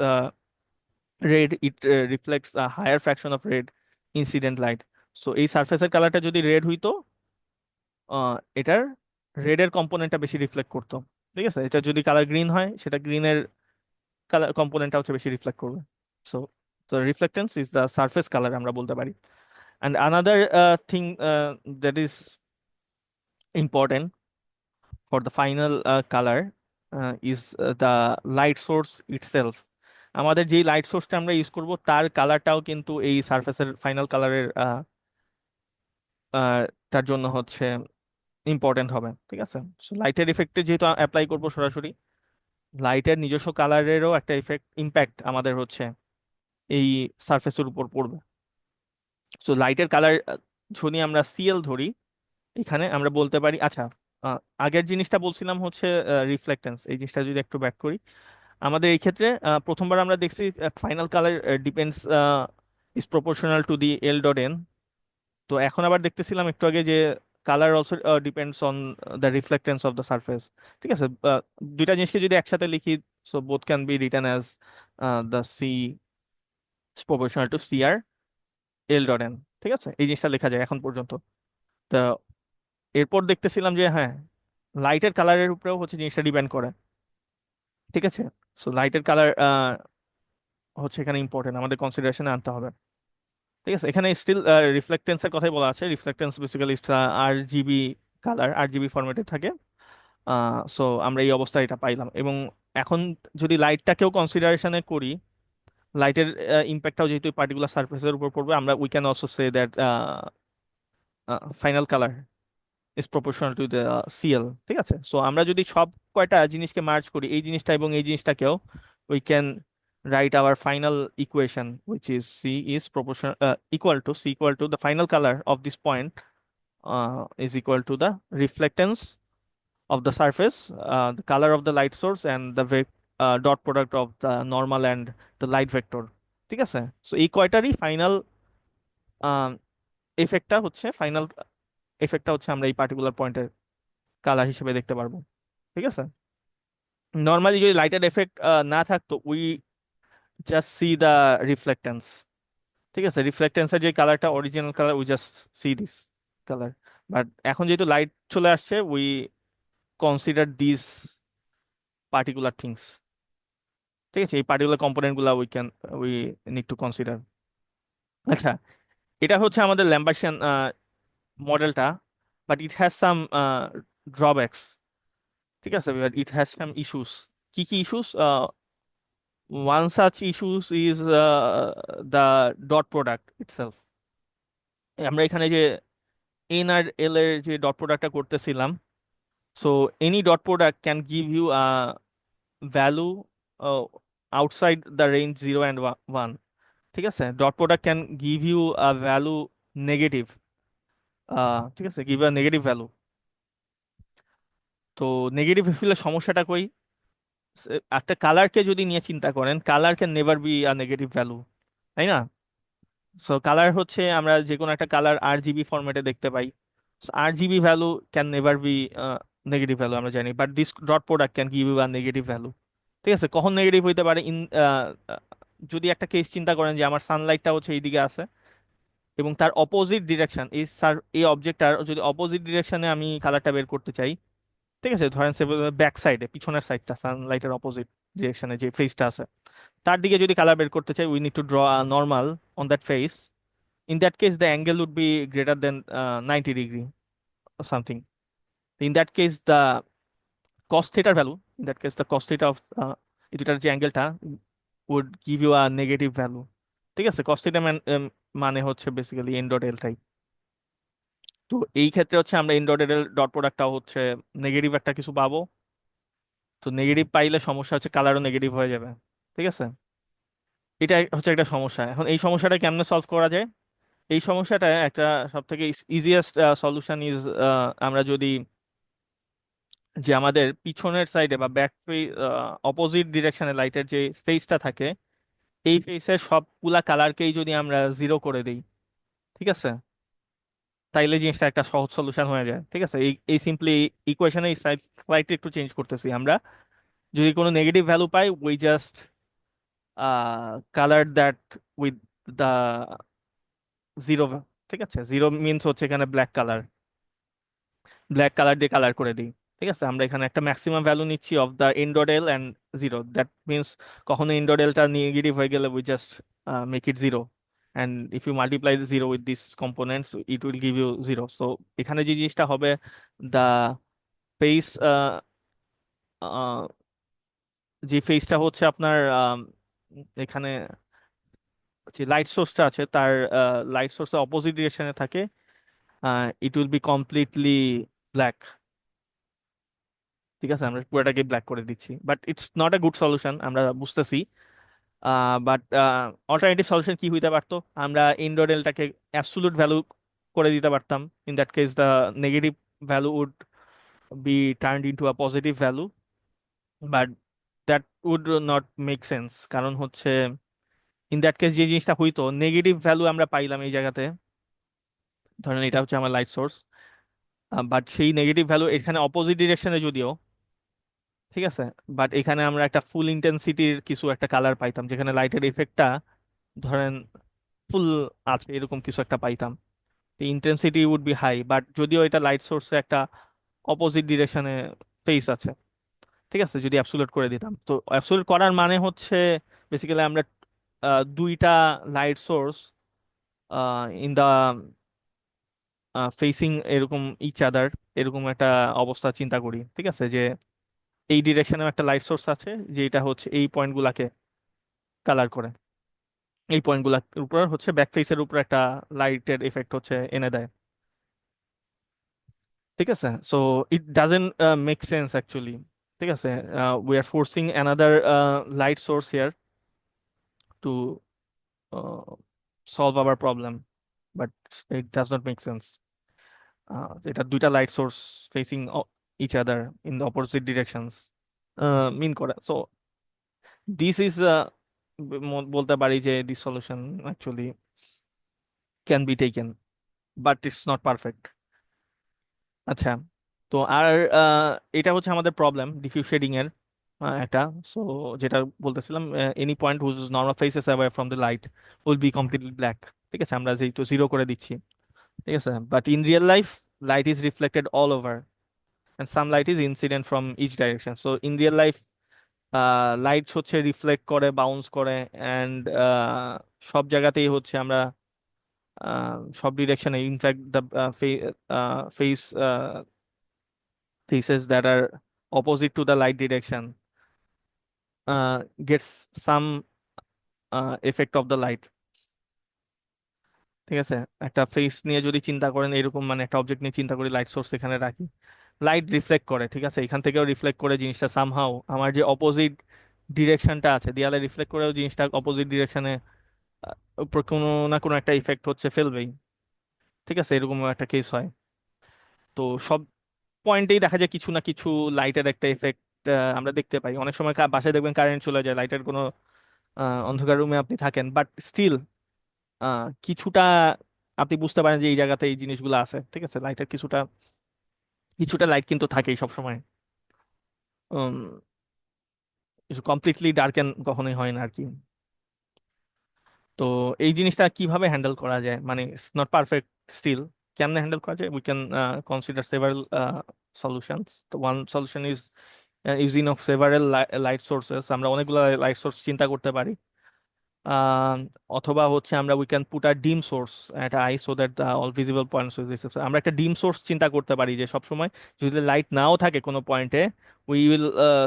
red, it reflects a higher fraction of red incident light. So এই সারফেসের কালারটা যদি রেড হইতো, এটার রেডের কম্পোনেন্টটা বেশি রিফ্লেক্ট করতো। ঠিক আছে, এটা যদি কালার গ্রিন হয়, সেটা গ্রিনের কালার কম্পোনেন্টটা হচ্ছে বেশি রিফ্লেক্ট করবে। So so reflectance is the surface colour আমরা বলতে পারি। And another thing that is important for the final colour is the light source itself. আমাদের যেই লাইট সোর্সটা আমরা ইউজ করব তার কালারটাও কিন্তু এই সারফেসের ফাইনাল কালারের তার জন্য হচ্ছে ইম্পর্টেন্ট হবে। ঠিক আছে, সো লাইটের ইফেক্টে যেহেতু অ্যাপ্লাই করব সরাসরি, লাইটের নিজস্ব কালারেরও একটা ইফেক্ট ইম্প্যাক্ট আমাদের হচ্ছে এই সারফেসের উপর পড়বে। সো লাইটের কালার যদি আমরা সিএল ধরি, এখানে আমরা বলতে পারি, আচ্ছা, আগের জিনিসটা বলছিলাম হচ্ছে রিফ্লেক্টেন্স, এই জিনিসটা যদি একটু ব্যাক করি, আমাদের এই ক্ষেত্রে প্রথমবার আমরা দেখছি final colour depends is proportional to the L dot N. তো এখন আবার দেখতেছিলাম একটু আগে যে colour also depends on the reflectance of the surface. ঠিক আছে, দুইটা জিনিসকে যদি একসাথে লিখি, so both can be written as the C proportional to C R L dot N. ঠিক আছে, এই জিনিসটা লেখা যায় এখন পর্যন্ত। তো এরপর দেখতেছিলাম যে হ্যাঁ, লাইটের কালারের উপরেও হচ্ছে জিনিসটা ডিপেন্ড করে। ঠিক আছে, সো লাইটের কালার হচ্ছে এখানে ইম্পর্টেন্ট, আমাদের কনসিডারেশনে আনতে হবে। ঠিক আছে, এখানে স্টিল রিফ্লেক্টেন্সের কথাই বলা আছে। রিফ্লেক্টেন্স বেসিক্যালি আর জিবি কালার, আর জিবি ফরম্যাটে থাকে। সো আমরা এই অবস্থায় এটা পাইলাম। এবং এখন যদি লাইটটাকেও কনসিডারেশনে করি, লাইটের ইম্প্যাক্টটাও যেহেতু পার্টিকুলার সারফেসের উপর পড়বে, আমরা we can also say that final colour is proportional to the CL. ঠিক আছে, সো আমরা যদি সব কয়টা জিনিসকে মার্জ করি, এই জিনিসটা এবং এই জিনিসটাকেও, we can write our final equation which is c is proportional equal to c equal to the final color of this point is equal to the reflectance of the surface, the color of the light source, and the dot product of the normal and the light vector. ঠিক আছে, so এই কয়টারই final এফেক্টটা হচ্ছে আমরা এই particular পয়েন্টের colour হিসেবে দেখতে পারবো। ঠিক আছে, নর্মালি যদি লাইটের এফেক্ট না থাকতো, উই জাস্ট সি দ্য রিফ্লেক্টেন্স। ঠিক আছে, রিফ্লেক্টেন্সের যে কালারটা original colour, we just see this colour. But এখন যেহেতু লাইট চলে আসছে, we consider this particular things. ঠিক আছে, এই পার্টিকুলার কম্পোনেন্ট গুলা উই নিড টু কনসিডার। আচ্ছা, এটা হচ্ছে আমাদের ল্যাম্বার্টশিয়ান মডেলটা, but it has some drawbacks. ঠিক আছে, but it has some issues. কি কি issues? One such issues is the dot product itself. আমরা এখানে যে এন আর এল এর যে ডট প্রোডাক্টটা করতেছিলাম, so any dot product can give you value outside the range 0 and 1। ঠিক আছে, dot product can give you a ভ্যালু নেগেটিভ। ঠিক আছে, গিভ আ নেগেটিভ ভ্যালু। তো নেগেটিভ ফিলে সমস্যাটা কই? একটা কালারকে যদি নিয়ে চিন্তা করেন, colour can never be a negative value, তাই না? সো কালার হচ্ছে আমরা যে কোনো একটা কালার আর জিবি ফরম্যাটে দেখতে পাই। R GB value can never be negative value, আমরা জানি। But this dot product can give you a negative value. ঠিক আছে, কখন নেগেটিভ হইতে পারে? যদি একটা কেস চিন্তা করেন যে আমার সানলাইটটা হচ্ছে এইদিকে আছে, এবং তার অপোজিট ডিরেকশন, এই অবজেক্টটার যদি অপোজিট ডিরেকশনে আমি কালারটা বের করতে চাই। ঠিক আছে, ধরেন ব্যাক সাইডে, পিছনের সাইডটা, সানলাইটের অপোজিট ডিরেকশনে যে ফেসটা আছে, তার দিকে যদি কালার বের করতে চাই, we need two draw a normal on that face. In that case, the angle would be greater than 90 degree or something. In that case, the cos theta value, in that case, the cos theta of এটার যে অ্যাঙ্গেলটা would give you a negative value। ঠিক আছে, cos theta মানে হচ্ছে basically N dot এল টাই। তো এই ক্ষেত্রে হচ্ছে আমরা এন ডট এল ডট প্রোডাক্টটাও হচ্ছে নেগেটিভ একটা কিছু পাবো। তো নেগেটিভ পাইলে সমস্যা হচ্ছে কালারও নেগেটিভ হয়ে যাবে। ঠিক আছে, এটা হচ্ছে একটা সমস্যা। এখন এই সমস্যাটা কেমনে সলভ করা যায়? এই সমস্যাটা একটা সব থেকে ইজিয়েস্ট সলিউশন ইজ, আমরা যদি যে আমাদের পিছনের সাইডে বা ব্যাক অপোজিট ডিরেকশনে লাইটের যে ফেসটা থাকে, এই ফেসের সবগুলা কালারকেই যদি আমরা জিরো করে দিই, ঠিক আছে, তাইলে জিনিসটা একটা সহজ সলিউশন হয়ে যায়। ঠিক আছে, এই সিম্পলি ইকুয়েশনে স্লাইডটা একটু চেঞ্জ করতেছি আমরা। যদি কোনো নেগেটিভ ভ্যালু পাই, we just colour that with the zero ঠিক আছে, জিরো মিনস হচ্ছে এখানে ব্ল্যাক কালার, ব্ল্যাক কালার দিয়ে কালার করে দিই। ঠিক আছে, আমরা এখানে একটা ম্যাক্সিমাম ভ্যালু নিচ্ছি of the N dot L and zero, that means কখনো এন্ডোডেলটা নেগেটিভ হয়ে গেলে we just make it zero, and if you multiply zero with this components it will give you zero. So এখানে যে জিনিসটা হবে, দ্য ফেস, যে ফেসটা হচ্ছে আপনার এখানে যে লাইট সোর্সটা আছে তার লাইট সোর্সের অপোজিট ডিরেকশনে থাকে, ইট উইল বি কমপ্লিটলি ব্ল্যাক। ঠিক আছে, আমরা পুরোটাকে ব্ল্যাক করে দিচ্ছি, but it's not a good solution, আমরা বুঝতেছি। বাট অল্টারনেটিভ সলিউশন কি হইতে পারতো, আমরা ইন্ডোডেলটাকে অ্যাবসুলুট ভ্যালু করে দিতে পারতাম। In that case the negative value would be turned into a positive value, but that would not make sense. কারণ হচ্ছে ইন দ্যাট কেস যে জিনিসটা হইতো, নেগেটিভ ভ্যালু আমরা পাইলাম এই জায়গাতে, ধরেন এটা হচ্ছে আমার লাইট সোর্স, বাট সেই নেগেটিভ ভ্যালু এখানে অপোজিট ডিরেকশনে যদিও, ঠিক আছে, বাট এখানে আমরা একটা ফুল ইন্টেন্সিটির কিছু একটা কালার পাইতাম, যেখানে লাইটের এফেক্টটা ধরেন ফুল আছে এরকম কিছু একটা পাইতাম। Intensity would be high, but যদিও এটা লাইট সোর্সে একটা অপোজিট ডিরেকশনে ফেস আছে। ঠিক আছে, যদি অ্যাবসোলিউট করে দিতাম, তো অ্যাবসোলিউট করার মানে হচ্ছে বেসিক্যালি আমরা দুইটা light source in the facing এরকম ইচ আদার, এরকম একটা অবস্থা চিন্তা করি। ঠিক আছে, যে এই ডিরেকশনেও একটা লাইট সোর্স আছে যেটা হচ্ছে এই পয়েন্টগুলাকে কালার করে, এই পয়েন্টগুলোর উপর হচ্ছে ব্যাক ফেসের উপর একটা লাইটের এফেক্ট হচ্ছে এনে দেয়। ঠিক আছে, so it doesn't make sense actually. ঠিক আছে, we are forcing another light source here to solve our problem, but it does not make sense. এটা দুইটা light source facing each other in the opposite directions mean করে। So this is বলতে পারি যে this solution actually can be taken, but it's not perfect. আচ্ছা, তো আর এটা হচ্ছে আমাদের প্রবলেম ডিফিউজ শেডিং এর একটা। সো যেটা বলতেছিলাম, any point whose normal faces away from the light will be completely black. ঠিক আছে, আমরা যেহেতু জিরো করে দিচ্ছি। ঠিক আছে, but in real life light is reflected all over and some light is incident from each direction. So in real life light হচ্ছে reflect করে, বাউন্স করে, অ্যান্ড সব জায়গাতেই হচ্ছে আমরা সব ডিরেকশনে, in fact the face faces that are opposite to the light direction gets some effect of the light। ঠিক আছে, একটা ফেস নিয়ে যদি চিন্তা করেন এরকম, মানে একটা অবজেক্ট নিয়ে চিন্তা করি, লাইট সোর্স এখানে রাখি, লাইট রিফ্লেক্ট করে। ঠিক আছে, এখান থেকেও রিফ্লেক্ট করে জিনিসটা সামহাও আমার যে অপোজিট ডিরেকশনটা আছে দেয়ালে রিফ্লেক্ট করেও জিনিসটা অপোজিট ডিরেকশনে উপর কোনো না কোনো একটা ইফেক্ট হচ্ছে ফেলবেই। ঠিক আছে, এরকম একটা কেস হয়। তো সব পয়েন্টেই দেখা যায় কিছু না কিছু লাইটের একটা এফেক্ট আমরা দেখতে পাই। অনেক সময় বাসায় দেখবেন কারেন্ট চলে যায়, লাইটের কোনো অন্ধকার রুমে আপনি থাকেন, বাট স্টিল কিছুটা আপনি বুঝতে পারেন যে এই জায়গাতে এই জিনিসগুলো আছে। ঠিক আছে, লাইটের কিছুটা কিছুটা লাইট কিন্তু থাকেই সবসময়, কমপ্লিটলি ডার্কেন কখনোই হয় না আর কি। তো এই জিনিসটা কিভাবে হ্যান্ডেল করা যায়, মানে ইটস নট পারফেক্ট স্টিল, কেমনে হ্যান্ডেল করা যায়, we can consider several solutions. তো one solution is using of several light sources, আমরা অনেকগুলো লাইট সোর্স চিন্তা করতে পারি। আহ, অথবা হচ্ছে আমরা উই ক্যান পুট আ ডিম সোর্স একটা I so that all visible points, আমরা একটা ডিম সোর্স চিন্তা করতে পারি যে সবসময় যদি লাইট নাও থাকে কোনো পয়েন্টে, we will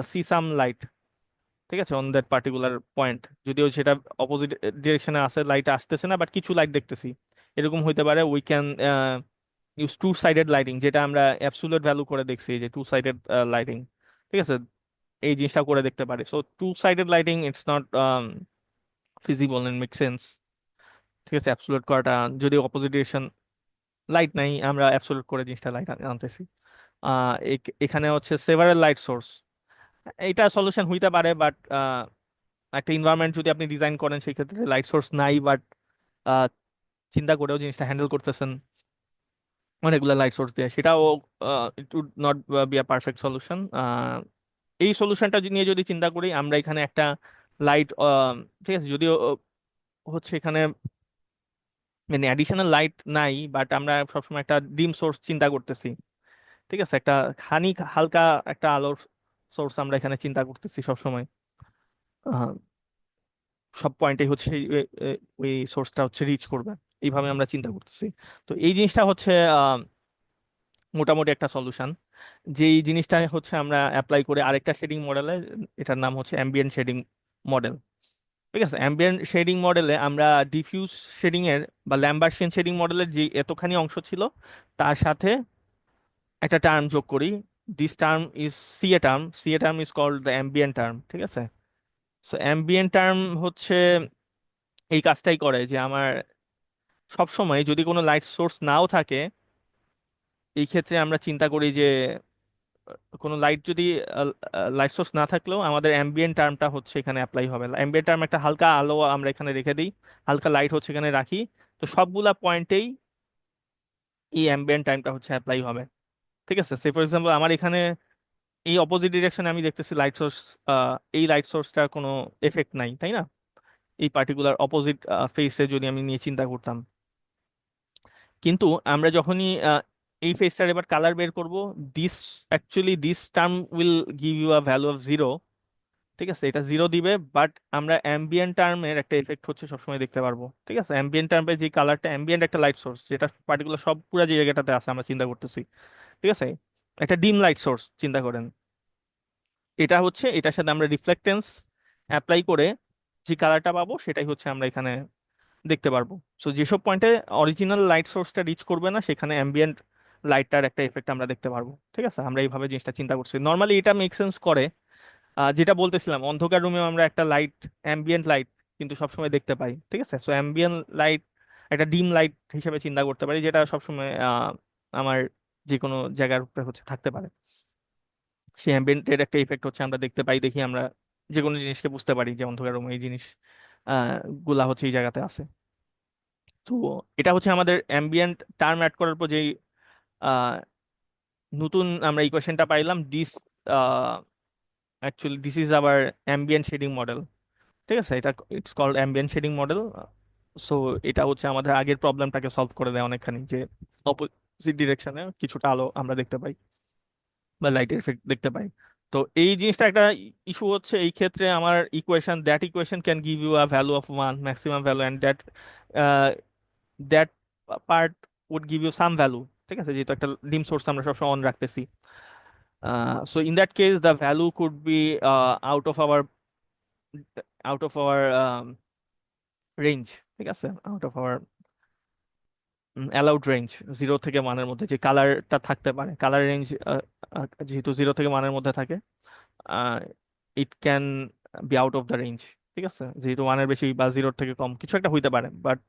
see some light. ঠিক আছে, অন দ্যাট পার্টিকুলার পয়েন্ট, যদিও সেটা অপোজিট ডিরেকশনে আছে, লাইট আসতেছে না, বাট কিছু লাইট দেখতেছি, এরকম হইতে পারে। We can use to sided lighting, যেটা আমরা অ্যাবসুলেট ভ্যালু করে দেখছি, যে টু সাইডেড লাইটিং। ঠিক আছে, এই জিনিসটা করে দেখতে পারি। So two sided lighting it's not feasible and make sense. ঠিক আছে, অ্যাবসুলেট করাটা, যদি অপোজিট ডিরেকশন লাইট নাই, আমরা অ্যাবসুলেট করে জিনিসটা লাইট আনতেছি। এখানে হচ্ছে সেভারেল লাইট সোর্স, এটা সলিউশন হইতে পারে, বাট একটা এনভায়রনমেন্ট যদি আপনি ডিজাইন করেন সেই ক্ষেত্রে লাইট সোর্স নাই, বাট চিন্তা করেও জিনিসটা হ্যান্ডেল করতেছেন অনেকগুলো লাইট সোর্স দিয়ে, সেটাও it would not be a perfect solution. এই সলিউশনটা নিয়ে যদি চিন্তা করি, আমরা এখানে একটা লাইট, ঠিক আছে, যদিও হচ্ছে এখানে মানে অ্যাডিশনাল লাইট নাই, বাট আমরা সবসময় একটা ডিম সোর্স চিন্তা করতেছি। ঠিক আছে, একটা খানিক হালকা একটা আলোর সোর্স আমরা এখানে চিন্তা করতেছি সবসময়। আহ, সব পয়েন্টে হচ্ছে ওই সোর্সটা হচ্ছে রিচ করবে, এইভাবে আমরা চিন্তা করতেছি। তো এই জিনিসটা হচ্ছে মোটামুটি একটা সলিউশন। যেই জিনিসটা হচ্ছে আমরা অ্যাপ্লাই করে আরেকটা শেডিং মডেলে, এটার নাম হচ্ছে অ্যাম্বিয়েন্ট শেডিং মডেল। ঠিক আছে, অ্যাম্বিয়েন্ট শেডিং মডেলে আমরা ডিফিউজ শেডিং এর বা ল্যাম্বার্টসিয়ান শেডিং মডেলের যে এতখানি অংশ ছিল তার সাথে একটা টার্ম যোগ করি। This term is CA term, CA term is called the ambient term. ঠিক আছে, সো অ্যাম্বিয়েন্ট টার্ম হচ্ছে এই কাজটাই করে যে আমার সব সময় যদি কোনো লাইট সোর্স নাও থাকে, এই ক্ষেত্রে আমরা চিন্তা করি যে কোনো লাইট যদি লাইট সোর্স না থাকলেও আমাদের অ্যাম্বিয়েন্ট টার্মটা হচ্ছে এখানে অ্যাপ্লাই হবে। অ্যাম্বিয়েন্ট টার্ম একটা হালকা আলো আমরা এখানে রেখে দিই, হালকা লাইট হচ্ছে এখানে রাখি। তো সবগুলা পয়েন্টেই এই অ্যাম্বিয়েন্ট টাইমটা হচ্ছে অ্যাপ্লাই হবে। ঠিক আছে, সে ফর এক্সাম্পল আমার এখানে এই অপোজিট ডিরেকশনে আমি দেখতেছি লাইট সোর্স, এই লাইট সোর্সটার কোনো এফেক্ট নাই, তাই না? এই পার্টিকুলার অপোজিট ফেসে যদি আমি নিয়ে চিন্তা করতাম, কিন্তু আমরা যখনই এই ফেসটার এবার কালার বের করব, this actually this term will give you a value of zero. ঠিক আছে, এটা জিরো দিবে, বাট আমরা অ্যাম্বিয়েন্ট টার্মের একটা এফেক্ট হচ্ছে সবসময় দেখতে পারবো। ঠিক আছে, অ্যাম্বিয়েন্ট টার্মের যে কালারটা, অ্যাম্বিয়েন্ট একটা লাইট সোর্স যেটা পার্টিকুলার সব পুরো যে জায়গাটাতে আছে আমরা চিন্তা করতেছি। ঠিক আছে, একটা ডিম লাইট সোর্স চিন্তা করেন, এটা হচ্ছে এটার সাথে আমরা রিফ্লেক্টেন্স অ্যাপ্লাই করে যে কালারটা পাবো সেটাই হচ্ছে আমরা এখানে দেখতে পারবো। সো যেসব পয়েন্টে অরিজিনাল লাইট সোর্সটা রিচ করবে না সেখানে অ্যাম্বিয়েন্ট লাইটটার একটা এফেক্ট আমরা দেখতে পারবো। ঠিক আছে, আমরা এইভাবে জিনিসটা চিন্তা করছি, নর্মালি এটা মেক সেন্স করে। যেটা বলতেছিলাম, অন্ধকার রুমেও আমরা একটা লাইট, অ্যাম্বিয়েন্ট লাইট কিন্তু সবসময় দেখতে পাই। ঠিক আছে, সো অ্যাম্বিয়েন্ট লাইট একটা ডিম লাইট হিসেবে চিন্তা করতে পারি, যেটা সবসময় আমার যে কোনো জায়গার উপরে হচ্ছে থাকতে পারে। সেই অ্যাম্বিয়েন্টের একটা ইফেক্ট হচ্ছে আমরা দেখতে পাই, দেখি আমরা যে কোনো জিনিসকে বুঝতে পারি যে অন্ধকার রুমে এই জিনিস গুলা হচ্ছে এই জায়গাতে আছে। তো এটা হচ্ছে আমাদের অ্যাম্বিয়েন্ট টার্ম অ্যাড করার পর যেই আহ, নতুন আমরা ইকুয়েশনটা পাইলাম। This actually this is our ambient shading model. ঠিক আছে, এটা it's called ambient shading model. So এটা হচ্ছে আমাদের আগের প্রবলেমটাকে সলভ করে দেয় অনেকখানি, যে অপোজিট ডিরেকশনে কিছুটা আলো আমরা দেখতে পাই বা লাইটের এফেক্ট দেখতে পাই। তো এই জিনিসটা একটা ইস্যু হচ্ছে এই ক্ষেত্রে আমার equation, that equation can give you a value of one maximum value, and that part would give you some value. ঠিক আছে, যেহেতু একটা ডিম সোর্স আমরা সবসময় অন রাখতেছি, so in that case the value could be out of our out of our range. ঠিক আছে, out of our allowed range, zero থেকে মানের মধ্যে যে কালারটা থাকতে পারে, কালার রেঞ্জ যেহেতু জিরো থেকে মানের মধ্যে থাকে, it can be out of the range. ঠিক আছে, যেহেতু ওয়ানের বেশি বা জিরোর থেকে কম কিছু একটা হইতে পারে, বাট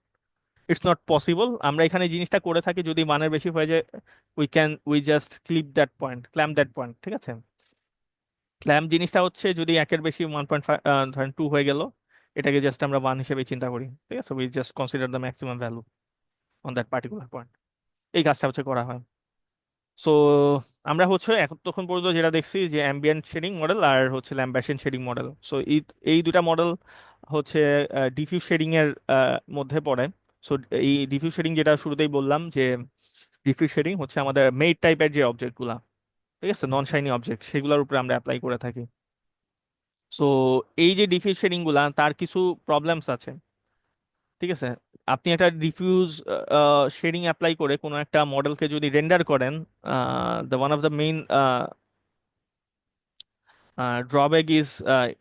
ইটস নট পসিবল। আমরা এখানে এই জিনিসটা করে থাকি যদি মানের বেশি হয়ে যায়, we just clip that point, clamp that point. ঠিক আছে, ক্ল্যাম্প জিনিসটা হচ্ছে যদি একের বেশি 1.5 ধরেন 2 হয়ে গেল, এটাকে জাস্ট আমরা 1 হিসেবে চিন্তা করি। ঠিক আছে, we just consider the maximum value on that particular point. এই কাজটা হচ্ছে করা হয়। সো আমরা হচ্ছে এখন তখন পর্যন্ত যেটা দেখছি যে অ্যাম্বিয়েন্ট শেডিং মডেল আর হচ্ছে ল্যাম্বার্টসিয়ান শেডিং মডেল। সো এই এই দুটা মডেল হচ্ছে ডিফিউজ শেডিং এর মধ্যে পড়ে। সো এই ডিফিউজ শেডিং যেটা শুরুতেই বললাম যে ডিফিউজ শেডিং হচ্ছে আমাদের মেড টাইপের যে অবজেক্টগুলা, ঠিক আছে, নন শাইনি অবজেক্ট, সেগুলোর উপরে আমরা অ্যাপ্লাই করে থাকি। সো এই যে ডিফিউজ শেডিং গুলা তার কিছু প্রবলেমস আছে। ঠিক আছে, আপনি একটা ডিফিউজ শেডিং অ্যাপ্লাই করে কোনো একটা মডেলকে যদি রেন্ডার করেন, the one of the main drawback is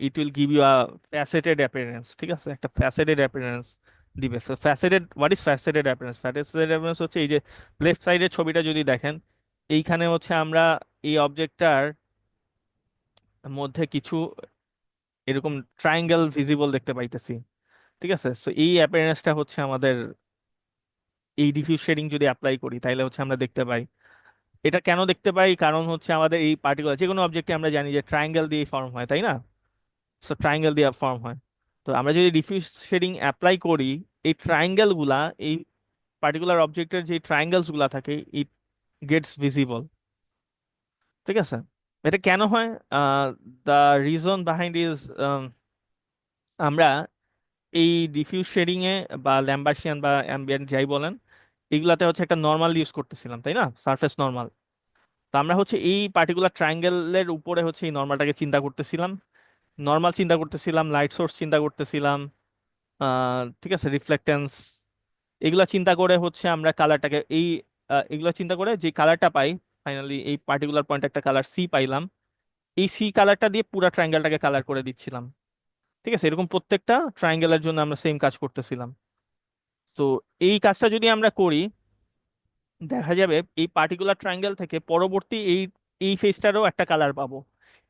it will give you a faceted appearance. ঠিক আছে, একটা ফ্যাসেটেড অ্যাপিয়ারেন্স দিবে। Faceted, what is faceted appearance? Faceted appearance হচ্ছে এই যে লেফট সাইডের ছবিটা যদি দেখেন, এইখানে হচ্ছে আমরা এই অবজেক্টটার মধ্যে কিছু এরকম ট্রায়াঙ্গেল ভিজিবল দেখতে পাইতেছি। ঠিক আছে, সো এই অ্যাপিয়ারেন্সটা হচ্ছে আমাদের এই ডিফিউজ শেডিং যদি অ্যাপ্লাই করি তাহলে হচ্ছে আমরা দেখতে পাই। এটা কেন দেখতে পাই? কারণ হচ্ছে আমাদের এই পার্টিকুলার যে কোনো অবজেক্টে আমরা জানি যে ট্রায়াঙ্গেল দিয়ে ফর্ম হয়, তাই না? সো ট্রায়াঙ্গেল দিয়ে ফর্ম হয়। তো আমরা যদি ডিফিউজ শেডিং অ্যাপ্লাই করি, এই ট্রায়াঙ্গেল গুলা, এই পার্টিকুলার অবজেক্টের যে ট্রায়াঙ্গেলস গুলা থাকে, ইট গেটস ভিজিবল। ঠিক আছে, এটা কেন হয়? দ্য রিজন বিহাইন্ড ইজ আমরা এই ডিফিউজ শেডিং এ বা ল্যাম্বার্সিয়ান বা অ্যাম্বিয়েন্ট যাই বলেন, এগুলাতে হচ্ছে একটা নর্মাল ইউজ করতেছিলাম, তাই না, সারফেস নর্মাল। তো আমরা হচ্ছে এই পার্টিকুলার ট্রায়াঙ্গেলের উপরে হচ্ছে এই নর্মালটাকে চিন্তা করতেছিলাম, নর্মাল চিন্তা করতেছিলাম, লাইট সোর্স চিন্তা করতেছিলাম, ঠিক আছে, রিফ্লেক্টেন্স, এগুলা চিন্তা করে হচ্ছে আমরা কালারটাকে এগুলা চিন্তা করে যে কালারটা পাই, ফাইনালি এই পার্টিকুলার পয়েন্ট একটা কালার সি পাইলাম, এই সি কালারটা দিয়ে পুরো ট্রায়াঙ্গেলটাকে কালার করে দিচ্ছিলাম। ঠিক আছে, এরকম প্রত্যেকটা ট্রায়াঙ্গেলের জন্য আমরা সেম কাজ করতেছিলাম। তো এই কাজটা যদি আমরা করি, দেখা যাবে এই পার্টিকুলার ট্রায়াঙ্গেল থেকে পরবর্তী এই এই ফেসটারও একটা কালার পাবো।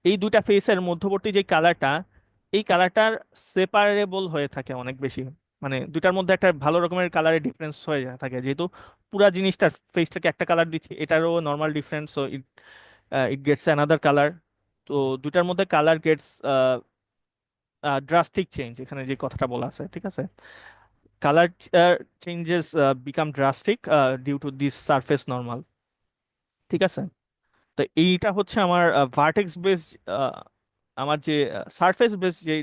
এই দুইটা ফেসের মধ্যবর্তী যে কালারটা, এই কালারটার সেপারেবল হয়ে থাকে অনেক বেশি, মানে দুইটার মধ্যে একটা ভালো রকমের কালারের ডিফারেন্স হয়ে থাকে, যেহেতু পুরা জিনিসটার ফেসটাকে একটা কালার দিচ্ছি, এটারও normal difference, so it it gets another colour. তো দুইটার মধ্যে কালার গেটস ড্রাস্টিক চেঞ্জ, এখানে যে কথাটা বলা আছে, ঠিক আছে, colour changes become drastic due to this surface normal. ঠিক আছে, তো এইটা হচ্ছে আমার ভার্টেক্স বেস, আমার যে সারফেস বেস যে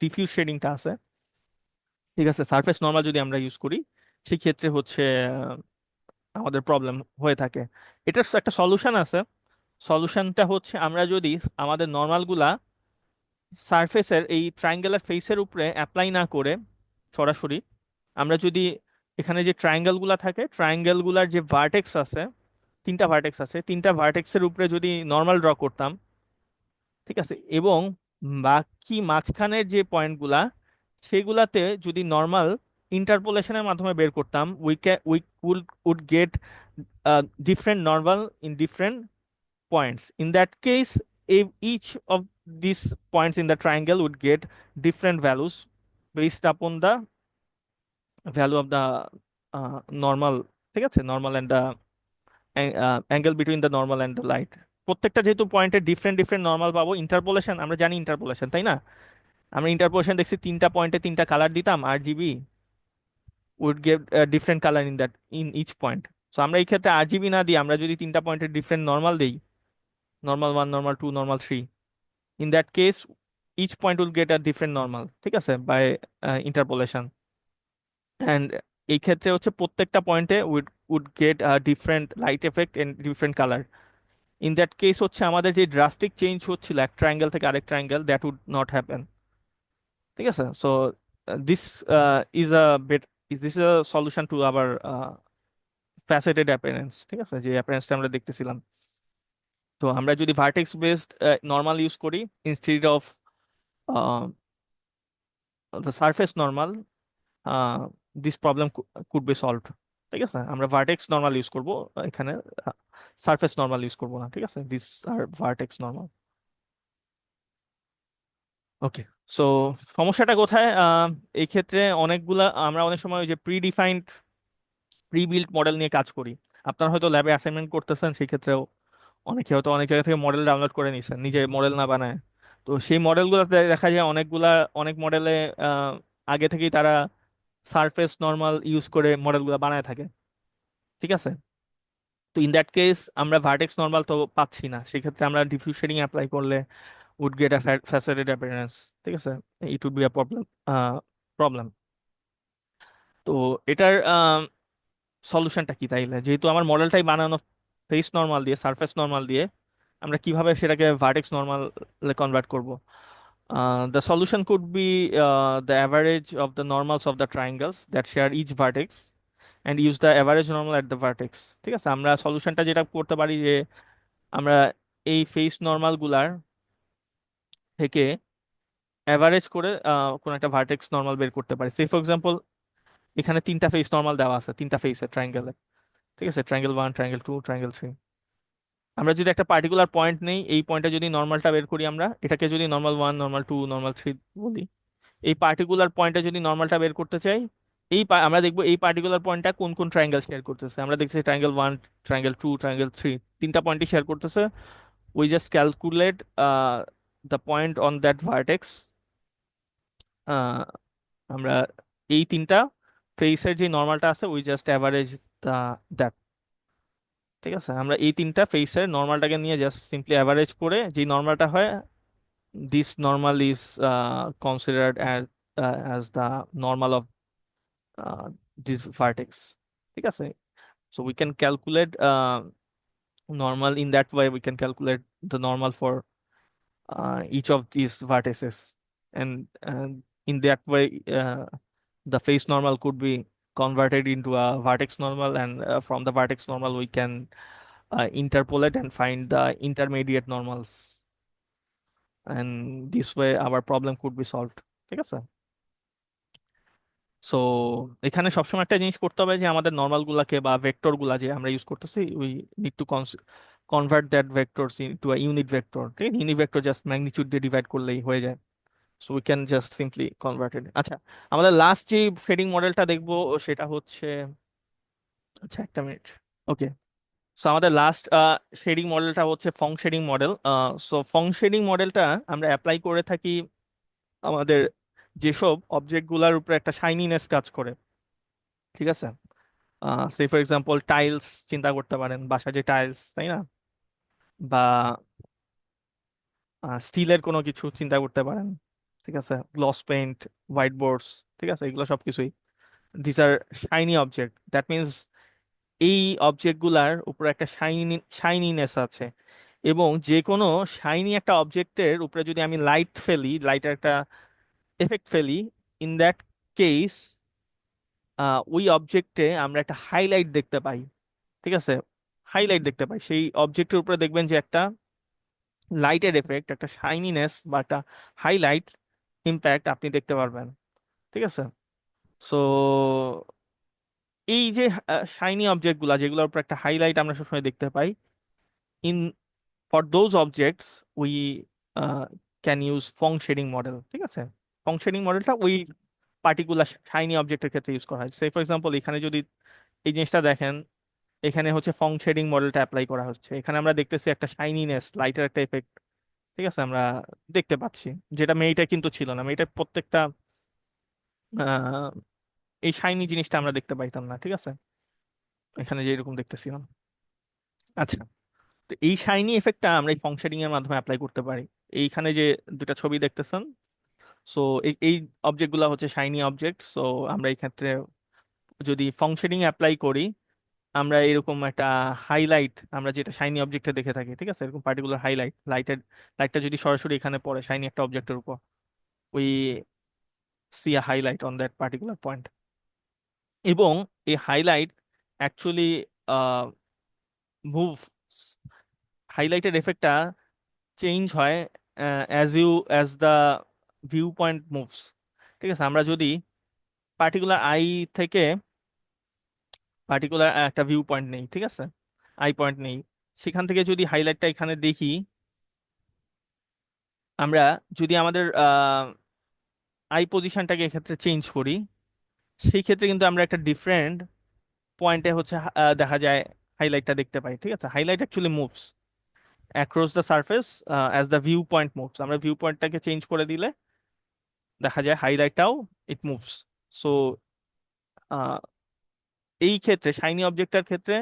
ডিফিউজ শেডিংটা আছে, ঠিক আছে, সারফেস নর্মাল যদি আমরা ইউজ করি, সেই ক্ষেত্রে হচ্ছে আমাদের প্রবলেম হয়ে থাকে। এটার একটা সলিউশন আছে। সলিউশনটা হচ্ছে আমরা যদি আমাদের নর্মালগুলা সারফেসের এই ট্রায়াঙ্গেলের ফেসের উপরে অ্যাপ্লাই না করে সরাসরি, আমরা যদি এখানে যে ট্রায়াঙ্গেল গুলা থাকে, ট্রায়াঙ্গেল গুলার যে ভার্টেক্স আছে, তিনটা ভার্টেক্স আছে, তিনটা ভার্টেক্সের উপরে যদি নর্মাল ড্র করতাম, ঠিক আছে, এবং বাকি মাঝখানের যে পয়েন্টগুলা, সেগুলাতে যদি নর্মাল ইন্টারপোলেশনের মাধ্যমে বের করতাম, would get different normal in different points. In that case, if each of these points in the triangle would get different values based upon the value of the normal, ঠিক আছে, normal and the angle between the normal and the light. প্রত্যেকটা যেহেতু পয়েন্টে different different normal পাবো, interpolation আমরা জানি, interpolation তাই না, আমরা ইন্টারপোলেশন দেখছি তিনটা পয়েন্টে তিনটা কালার দিতাম, R GB would gave different colour in that in each point. So আমরা এই ক্ষেত্রে আর জিবি না দিই, আমরা যদি তিনটা পয়েন্টে ডিফারেন্ট নর্মাল দিই, normal one, normal to, normal three, in that case each point will get a different normal, ঠিক আছে, by interpolation, and এই ক্ষেত্রে হচ্ছে প্রত্যেকটা পয়েন্টে would get a different light effect and different color. In that case হচ্ছে আমাদের যে ড্রাস্টিক চেঞ্জ হচ্ছিল এক ট্রায়াঙ্গেল থেকে আরেক triangle, that would not happen। ঠিক আছে, so this is a bit this is a solution to our faceted appearance, ঠিক আছে, যে অ্যাপিয়ারেন্সটা আমরা দেখতেছিলাম। তো আমরা যদি ভার্টেক্স বেসড নর্মাল ইউজ করি instead of the surface normal, this problem could be solved. ঠিক আছে, আমরা ভার্টেক্স নর্মাল ইউজ করব এখানে, সারফেস নর্মাল ইউজ করব না, ঠিক আছে, this are vertex normal. Okay, so সমস্যাটা কোথায়? এই ক্ষেত্রে অনেকগুলা আমরা অনেক সময় ওই যে pre defined pre build model নিয়ে কাজ করি। আপনার হয়তো ল্যাবে অ্যাসাইনমেন্ট করতেছেন, সেই ক্ষেত্রেও অনেকে হয়তো অনেক জায়গা থেকে মডেল ডাউনলোড করে নিছেন, নিজে মডেল না বানায়। তো সেই মডেলগুলোতে দেখা যায় অনেক মডেলে আগে থেকেই তারা সারফেস নর্মাল ইউজ করে মডেলগুলো বানায় থাকে। ঠিক আছে, তো ইন দ্যাট কেস আমরা ভার্টেক্স নর্মাল তো পাচ্ছি না, সেক্ষেত্রে আমরা ডিফিউজ শেডিং অ্যাপ্লাই করলে would get a faceted appearance. ঠিক আছে, it would be a problem. তো এটার সলিউশনটা কি তাইলে, যেহেতু আমার মডেলটাই বানানো ফেস নর্মাল দিয়ে, সারফেস নর্মাল দিয়ে, আমরা কিভাবে সেটাকে ভার্টেক্স নর্মাল কনভার্ট করব? The solution could be the average of the normals of the triangles that share each vertex and use the average normal at the vertex। ঠিক আছে, আমরা সলিউশনটা যেটা করতে পারি যে আমরা এই ফেস নর্মাল গুলার থেকে অ্যাভারেজ করে কোন একটা ভার্টেক্স নর্মাল বের করতে পারি। সে ফর এক্সাম্পল এখানে তিনটা ফেস নর্মাল দেওয়া আছে, তিনটা ফেসে ট্রায়াঙ্গেলে, ঠিক আছে, triangle one, triangle two, triangle three. আমরা যদি একটা পার্টিকুলার পয়েন্ট নেই, এই পয়েন্টে যদি নর্মালটা বের করি, আমরা এটাকে যদি normal one, normal to, normal three বলি, এই পার্টিকুলার পয়েন্টে যদি নর্মালটা বের করতে চাই, আমরা দেখবো এই পার্টিকুলার পয়েন্টটা কোন কোন ট্রায়াঙ্গেল শেয়ার করতেছে। আমরা দেখছি triangle one, triangle two, triangle three, তিনটা পয়েন্টই শেয়ার করতেছে। We just calculate the point on that vertex. আমরা এই তিনটা ফেসের যে নর্মালটা আছে, উই জাস্ট অ্যাভারেজ দ্যাট। ঠিক আছে, আমরা এই তিনটা ফেসের নর্মালটাকে নিয়ে জাস্ট সিম্পলি অ্যাভারেজ করে যে নর্মালটা হয়, this normal is considered as the normal of this vertex, ঠিক আছে? So we can calculate normal in that way. We can calculate the normal for each of these vertices, and in that way the face normal could be converted into a vertex normal, and from the vertex normal we can interpolate and find the intermediate normals, and this way our problem could be solved, ঠিক আছে? So এখানে সবসময় একটা জিনিস করতে হবে যে আমাদের নর্মাল গুলাকে বা ভেক্টর গুলা যে আমরা ইউজ করতেছি, we need to convert that vectors into a unit vector. ঠিক আছে, ইউনিট ভেক্টর জাস্ট ম্যাগনিটিউড দিয়ে ডিভাইড করলেই হয়ে যায়। So we can just simply convert ইট। আচ্ছা, আমাদের লাস্ট যে শেডিং মডেলটা দেখবো সেটা হচ্ছে, আচ্ছা একটা মিনিট, ওকে। সো আমাদের লাস্ট শেডিং মডেলটা হচ্ছে ফং শেডিং মডেল। সো ফং শেডিং মডেলটা আমরা অ্যাপ্লাই করে থাকি আমাদের যেসব অবজেক্ট গুলার উপরে একটা শাইনিনেস কাজ করে, ঠিক আছে? সে ফর এক্সাম্পল টাইলস চিন্তা করতে পারেন, বাসায় যে টাইলস, তাই না? বা স্টিলের কোনো কিছু চিন্তা করতে পারেন, ঠিক আছে? গ্লস পেইন্ট, হোয়াইট বোর্ডস, ঠিক আছে, এগুলো সবকিছুই this are shiny object. That means এই অবজেক্ট গুলার উপরে একটা শাইনিনেস আছে, এবং যে কোনো শাইনি একটা অবজেক্টের উপরে যদি আমি লাইট ফেলি, লাইটের একটা এফেক্ট ফেলি, ইন দ্যাট কেস ওই অবজেক্টে আমরা একটা হাইলাইট দেখতে পাই, ঠিক আছে? হাইলাইট দেখতে পাই সেই অবজেক্টের উপরে, দেখবেন যে একটা লাইটের এফেক্ট, একটা শাইনিনেস বা একটা হাইলাইট ইম্প্যাক্ট আপনি দেখতে পারবেন, ঠিক আছে? সো এই যে শাইনি অবজেক্ট গুলা যেগুলোর উপর একটা হাইলাইট আমরা সবসময় দেখতে পাই, in for those objects we can use Phong shading model, ঠিক আছে? ফং শেডিং মডেলটা ওই পার্টিকুলার শাইনি অবজেক্টের ক্ষেত্রে ইউজ করা হয়। সে ফর এক্সাম্পল এখানে যদি এই জিনিসটা দেখেন, এখানে হচ্ছে ফং শেডিং মডেলটা অ্যাপ্লাই করা হচ্ছে, এখানে আমরা দেখতেছি একটা শাইনিনেস, লাইটের একটা এফেক্ট, ঠিক আছে, আমরা দেখতে পাচ্ছি, যেটা মেইটা কিন্তু ছিল না। মেইটা প্রত্যেকটা আহ, এই শাইনি জিনিসটা আমরা দেখতে পাইতাম না, ঠিক আছে, এখানে যে এরকম দেখতেছিলাম। আচ্ছা, তো এই শাইনি এফেক্টটা আমরা এই ফাংশনিং এর মাধ্যমে অ্যাপ্লাই করতে পারি। এইখানে যে দুটা ছবি দেখতেছেন, সো এই অবজেক্ট গুলা হচ্ছে শাইনি অবজেক্ট। সো আমরা এই ক্ষেত্রে যদি ফাংশনিং অ্যাপ্লাই করি, আমরা এরকম একটা হাইলাইট, আমরা যেটা শাইনি অবজেক্টে দেখে থাকি, ঠিক আছে, এরকম পার্টিকুলার হাইলাইট, লাইটটা যদি সরাসরি এখানে পড়ে শাইনি একটা অবজেক্টের উপর, we see a highlight on that particular point. এবং এই হাইলাইট অ্যাকচুয়ালি মুভ, হাইলাইটের এফেক্টটা চেঞ্জ হয় as the view point moves, ঠিক আছে? আমরা যদি পার্টিকুলার আই থেকে পার্টিকুলার একটা ভিউ পয়েন্ট নেই, ঠিক আছে, আই পয়েন্ট নেই, সেখান থেকে যদি হাইলাইটটা এখানে দেখি, আমরা যদি আমাদের আই পজিশনটাকে এক্ষেত্রে চেঞ্জ করি, সেই ক্ষেত্রে কিন্তু আমরা একটা ডিফারেন্ট পয়েন্টে হচ্ছে দেখা যায় হাইলাইটটা দেখতে পাই, ঠিক আছে? Highlight actually moves across the surface as the view point moves. আমরা ভিউ পয়েন্টটাকে চেঞ্জ করে দিলে দেখা যায় হাইলাইটটাও ইট মুভস। সো এই ক্ষেত্রে শাইনি অবজেক্টের ক্ষেত্রে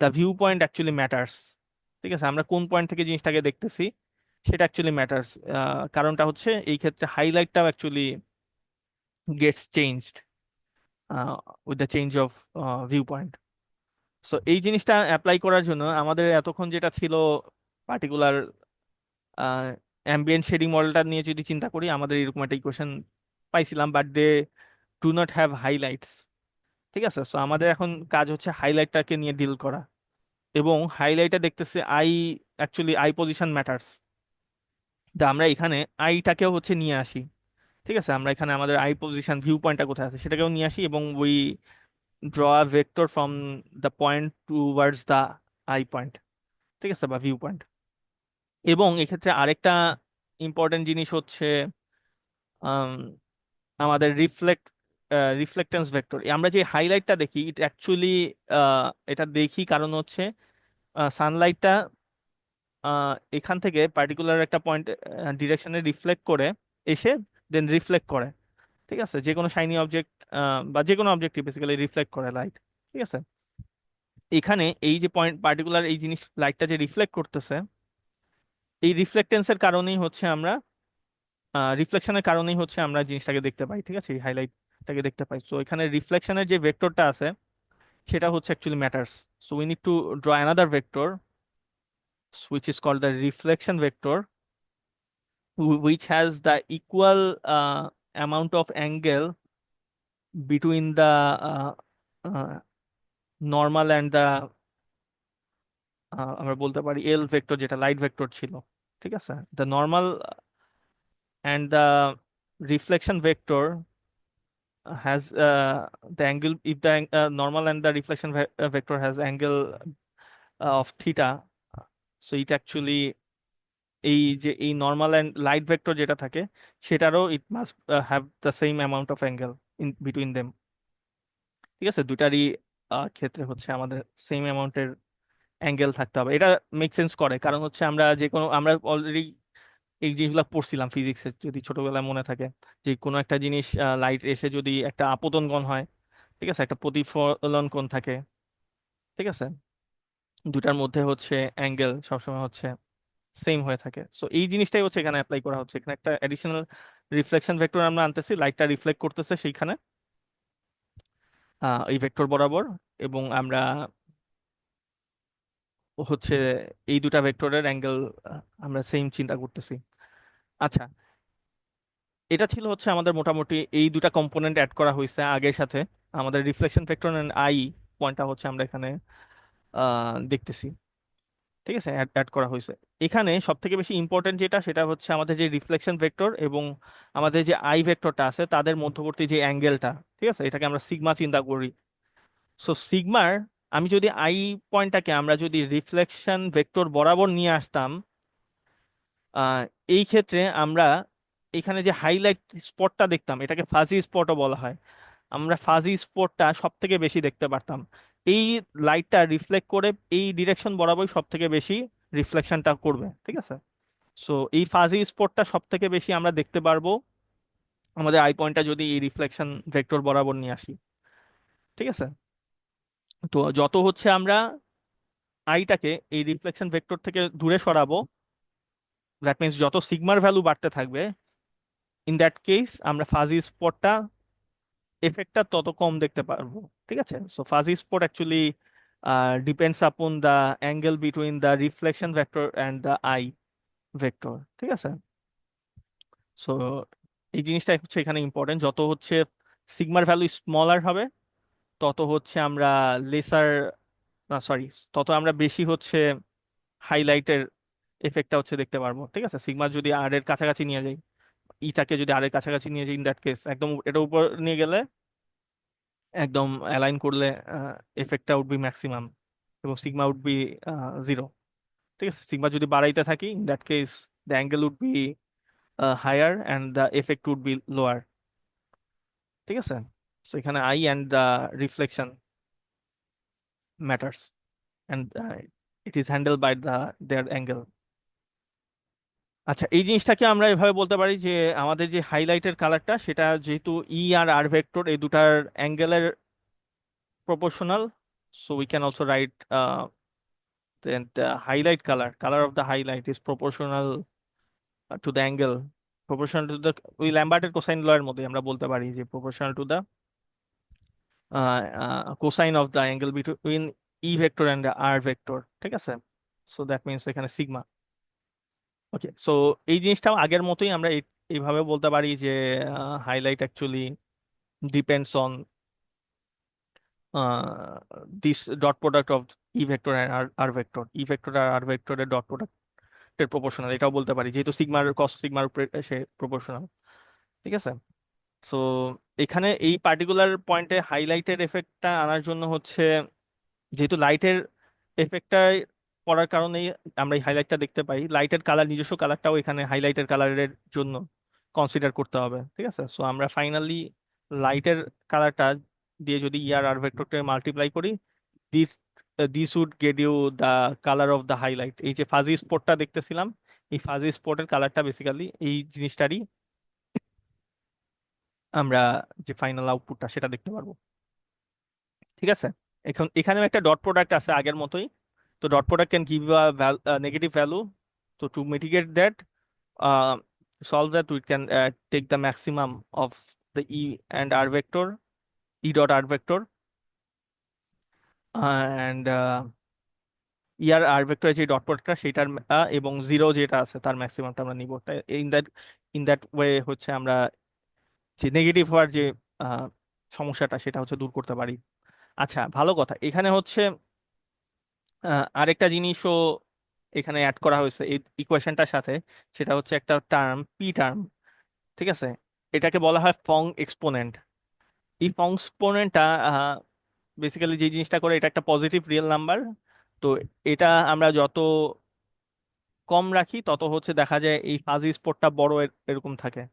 the view point actually matters, ঠিক আছে? আমরা কোন পয়েন্ট থেকে জিনিসটাকে দেখতেছি সেটা অ্যাকচুয়ালি ম্যাটার্স। কারণটা হচ্ছে এই ক্ষেত্রে হাইলাইটটাও actually gets changed with the change of view point. So এই জিনিসটা অ্যাপ্লাই করার জন্য আমাদের এতক্ষণ যেটা ছিল পার্টিকুলার অ্যাম্বিয়েন্ট শেডিং মডেলটা নিয়ে যদি চিন্তা করি, আমাদের এরকম একটা ইকুয়েশন পাইছিলাম, but they do not have highlights, ঠিক আছে? সো আমাদের এখন কাজ হচ্ছে হাইলাইটটাকে নিয়ে ডিল করা, এবং হাইলাইটে দেখতেছে I, actually I position matters. তা আমরা এখানে আইটাকেও হচ্ছে নিয়ে আসি, ঠিক আছে? আমরা এখানে আমাদের আই পজিশন ভিউ পয়েন্টটা কোথায় আছে সেটাকেও নিয়ে আসি, এবং we draw a vector from the point towards the I point, ঠিক আছে, বা ভিউ পয়েন্ট। এবং এক্ষেত্রে আরেকটা ইম্পর্টেন্ট জিনিস হচ্ছে আম, আমাদের রিফ্লেক্টেন্স ভেক্টর। আমরা যে হাইলাইটটা দেখি, এটা অ্যাকচুয়ালি এটা দেখি কারণ হচ্ছে সানলাইটটা এখান থেকে পার্টিকুলার একটা পয়েন্ট ডিরেকশনে রিফ্লেক্ট করে এসে দেন রিফ্লেক্ট করে, ঠিক আছে? যে কোনো শাইনি অবজেক্ট বা যে কোনো অবজেক্টই বেসিক্যালি রিফ্লেক্ট করে লাইট, ঠিক আছে? এখানে এই যে পয়েন্ট পার্টিকুলার এই জিনিস লাইটটা যে রিফ্লেক্ট করতেছে, এই রিফ্লেক্টেন্সের কারণেই হচ্ছে আমরা রিফ্লেকশনের কারণেই হচ্ছে আমরা জিনিসটাকে দেখতে পাই, ঠিক আছে, এই হাইলাইটটাকে দেখতে পাই। সো এখানে রিফ্লেকশনের যে ভেক্টরটা আছে সেটা হচ্ছে actually matters. So we need two draw another vector which is called the reflection vector, which has the equal amount of angle between the uh, normal and the আমরা বলতে পারি এল ভেক্টর যেটা লাইট ভেক্টর ছিল, ঠিক আছে, the normal and the reflection vector has the angle, if the normal and the reflection vector has angle of theta, so it actually এই যে এই নর্মাল অ্যান্ড লাইট ভেক্টর যেটা থাকে সেটারও it must have the same amount of angle in between them, ঠিক আছে, দুইটারই ক্ষেত্রে হচ্ছে আমাদের সেম অ্যামাউন্টের অ্যাঙ্গেল থাকতে হবে। এটা মেক সেন্স করে কারণ হচ্ছে আমরা যে কোনো, আমরা অলরেডি এই জিনিসগুলো পড়ছিলাম ফিজিক্সে, যদি ছোটবেলায় মনে থাকে, যে কোনো একটা জিনিস লাইট এসে যদি একটা আপতন কোণ হয়, ঠিক আছে, একটা প্রতিফলন কোণ থাকে, ঠিক আছে, দুটার মধ্যে হচ্ছে অ্যাঙ্গেল সবসময় হচ্ছে সেম হয়ে থাকে। সো এই জিনিসটাই হচ্ছে এখানে অ্যাপ্লাই করা হচ্ছে। এখানে একটা অ্যাডিশনাল রিফ্লেকশন ভেক্টর আমরা আনতেছি, লাইটটা রিফ্লেক্ট করতেছে সেইখানে এই ভেক্টর বরাবর, এবং আমরা হচ্ছে এই দুটা ভেক্টরের অ্যাঙ্গেল আমরা সেম চিন্তা করতেছি। আচ্ছা, এটা ছিল হচ্ছে আমাদের মোটামুটি এই দুটা কম্পোনেন্ট অ্যাড করা হয়েছে আগের সাথে। আমাদের রিফ্লেকশন ভেক্টর এন্ড আই পয়েন্টটা হচ্ছে আমরা এখানে দেখতেছি, ঠিক আছে, অ্যাড অ্যাড করা হয়েছে। এখানে সব থেকে বেশি ইম্পর্টেন্ট যেটা, সেটা হচ্ছে আমাদের যে রিফ্লেকশন ভেক্টর এবং আমাদের যে আই ভেক্টরটা আছে তাদের মধ্যবর্তী যে অ্যাঙ্গেলটা, ঠিক আছে, এটাকে আমরা সিগমা চিন্তা করি। সো সিগমার, আমি যদি আই পয়েন্টটাকে আমরা যদি রিফ্লেকশন ভেক্টর বরাবর নিয়ে আসতাম, আহ, এই ক্ষেত্রে আমরা এখানে যে হাইলাইট স্পটটা দেখতাম এটাকে ফাজি স্পটও বলা হয়, আমরা ফাজি স্পটটা সব থেকে বেশি দেখতে পারতাম। এই লাইটটা রিফ্লেক্ট করে এই ডিরেকশন বরাবর সব থেকে বেশি রিফ্লেকশনটা করবে, ঠিক আছে। সো এই ফাজি স্পটটা সব থেকে বেশি আমরা দেখতে পারবো আমাদের আই পয়েন্টটা যদি এই রিফ্লেকশন ভেক্টর বরাবর নিয়ে আসি, ঠিক আছে। তো যত হচ্ছে আমরা আইটাকে এই রিফ্লেকশন ভেক্টর থেকে দূরে সরাবো, দ্যাট মিন্স যত সিগমার ভ্যালু বাড়তে থাকবে, ইন দ্যাট কেস আমরা ফাজি স্পটটা এফেক্টটা তত কম দেখতে পারবো, ঠিক আছে। So fuzzy spot actually depends upon the angle between the reflection vector and the I vector, ঠিক আছে। সো এই জিনিসটা হচ্ছে এখানে ইম্পর্টেন্ট, যত হচ্ছে সিগমার ভ্যালু স্মলার হবে তত হচ্ছে আমরা লেসার, না সরি, তত আমরা বেশি হচ্ছে হাইলাইটের এফেক্টটা হচ্ছে দেখতে পারবো, ঠিক আছে। সিগমা যদি আর এর কাছাকাছি নিয়ে যাই, ইটাকে যদি আর এর কাছাকাছি নিয়ে যাই, ইন দ্যাট কেস একদম এটা উপর নিয়ে গেলে একদম অ্যালাইন করলে এফেক্টটা উড বি ম্যাক্সিমাম এবং সিগমা উড বি জিরো, ঠিক আছে। সিগমা যদি বাড়াইতে থাকি, in that case the angle would be higher and the effect would be lower, ঠিক আছে। সো এখানে eye and the reflection matters and it is handle by the their angle. আচ্ছা, এই জিনিসটাকে আমরা এভাবে বলতে পারি যে আমাদের যে হাইলাইটের কালারটা সেটা যেহেতু ই আর আর ভেক্টর এই দুটার অ্যাঙ্গেলের proportional, so we can also write the highlight color of the highlight is proportional to the angle, proportional to the, ওই ল্যাম্বার্টের কোসাইন ল এর মধ্যে আমরা বলতে পারি যে proportional to the cosine of the angle between e vector and the r vector, ঠিক আছে। So that means এখানে সিগমা। ওকে, সো এই জিনিসটাও আগের মতোই আমরা এইভাবে বলতে পারি যে highlight actually depends on this dot product of E vector and R vector, E vector আর আর ভেক্টরের ডট এর প্রপোর্শনাল, এটাও বলতে পারি যেহেতু সিগমার কস সিগমার উপরে সে প্রপোর্শনাল, ঠিক আছে। সো এখানে এই পার্টিকুলার পয়েন্টে হাইলাইটের এফেক্টটা আনার জন্য হচ্ছে, যেহেতু লাইটের এফেক্টটা পড়ার কারণেই আমরা এই হাইলাইটটা দেখতে পাই, লাইটের কালার নিজস্ব কালারটাও এখানে হাইলাইটের কালারের জন্য কনসিডার করতে হবে, ঠিক আছে। সো আমরা ফাইনালি লাইটের কালারটা দিয়ে যদি ইয়ার আর ভেক্টরকে মাল্টিপ্লাই করি, this this would get you the colour of the highlight. এই যে ফাজি স্পটটা দেখতেছিলাম, এই ফাজি স্পটের কালারটা বেসিক্যালি এই জিনিসটারই আমরা যে ফাইনাল আউটপুটটা সেটা দেখতে পারবো, ঠিক আছে। এখন এখানেও একটা ডট প্রোডাক্ট আছে আগের মতোই। তো dot product can give a negative value, তো to mitigate that solve that, we can take the maximum of the E and R vector, E dot R vector, and E আর R vector যে dot প্রোডাক্টটা সেটার এবং zero যেটা আছে তার ম্যাক্সিমামটা আমরা নিব। তাই ইন দ্যাট ওয়ে হচ্ছে আমরা যে নেগেটিভ হওয়ার যে আহ, সমস্যাটা সেটা হচ্ছে দূর করতে পারি। আচ্ছা, ভালো কথা। এখানে হচ্ছে আরেকটা জিনিসও এখানে অ্যাড করা হয়েছে এই ইকুয়েশনটার সাথে, সেটা হচ্ছে একটা টার্ম পি টার্ম। ঠিক আছে, এটাকে বলা হয় ফং এক্সপোনেন্ট। এই ফং এক্সপোনেন্টটা বেসিক্যালি যে জিনিসটা করে, এটা একটা পজিটিভ রিয়েল নাম্বার। তো এটা আমরা যত কম রাখি তত হচ্ছে দেখা যায় এই ফাজি স্পটটা বড় এরকম থাকে।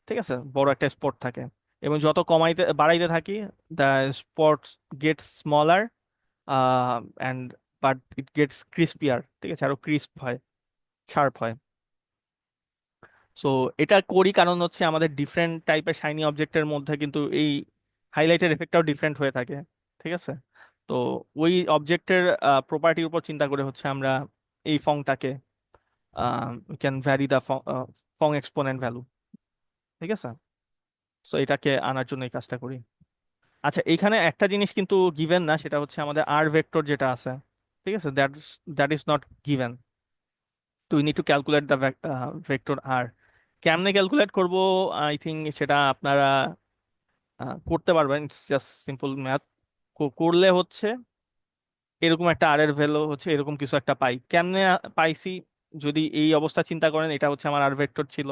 ঠিক আছে, বড় একটা স্পট থাকে। এবং যত কমাইতে বাড়াইতে থাকি, the spots get smaller and but it gets crispier. ঠিক আছে, আরো ক্রিস্প হয়, শার্প হয়। সো এটা করি কারণ হচ্ছে আমাদের ডিফারেন্ট টাইপের শাইনি অবজেক্টের মধ্যে কিন্তু এই হাইলাইটের এফেক্টটাও ডিফারেন্ট হয়ে থাকে। ঠিক আছে, তো ওই অবজেক্টের প্রপার্টির উপর চিন্তা করে হচ্ছে আমরা এই ফংটাকে can vary the Phong exponent value. ঠিক আছে, সো এটাকে আনার জন্য এই কাজটা করি। আচ্ছা, এখানে একটা জিনিস কিন্তু গিভেন না, সেটা হচ্ছে আমাদের আর ভেক্টর যেটা আছে। ঠিক আছে, দ্যাট ইজ নট গিভেন। তো we need to calculate the vector R. কেমনে ক্যালকুলেট করব? আই থিঙ্ক সেটা আপনারা করতে পারবেন। It's just simple math. করলে হচ্ছে এরকম একটা আর এর ভ্যালু হচ্ছে এরকম কিছু একটা পাই। কেমনে পাইছি? যদি এই অবস্থা চিন্তা করেন, এটা হচ্ছে আমার আর ভেক্টর ছিল,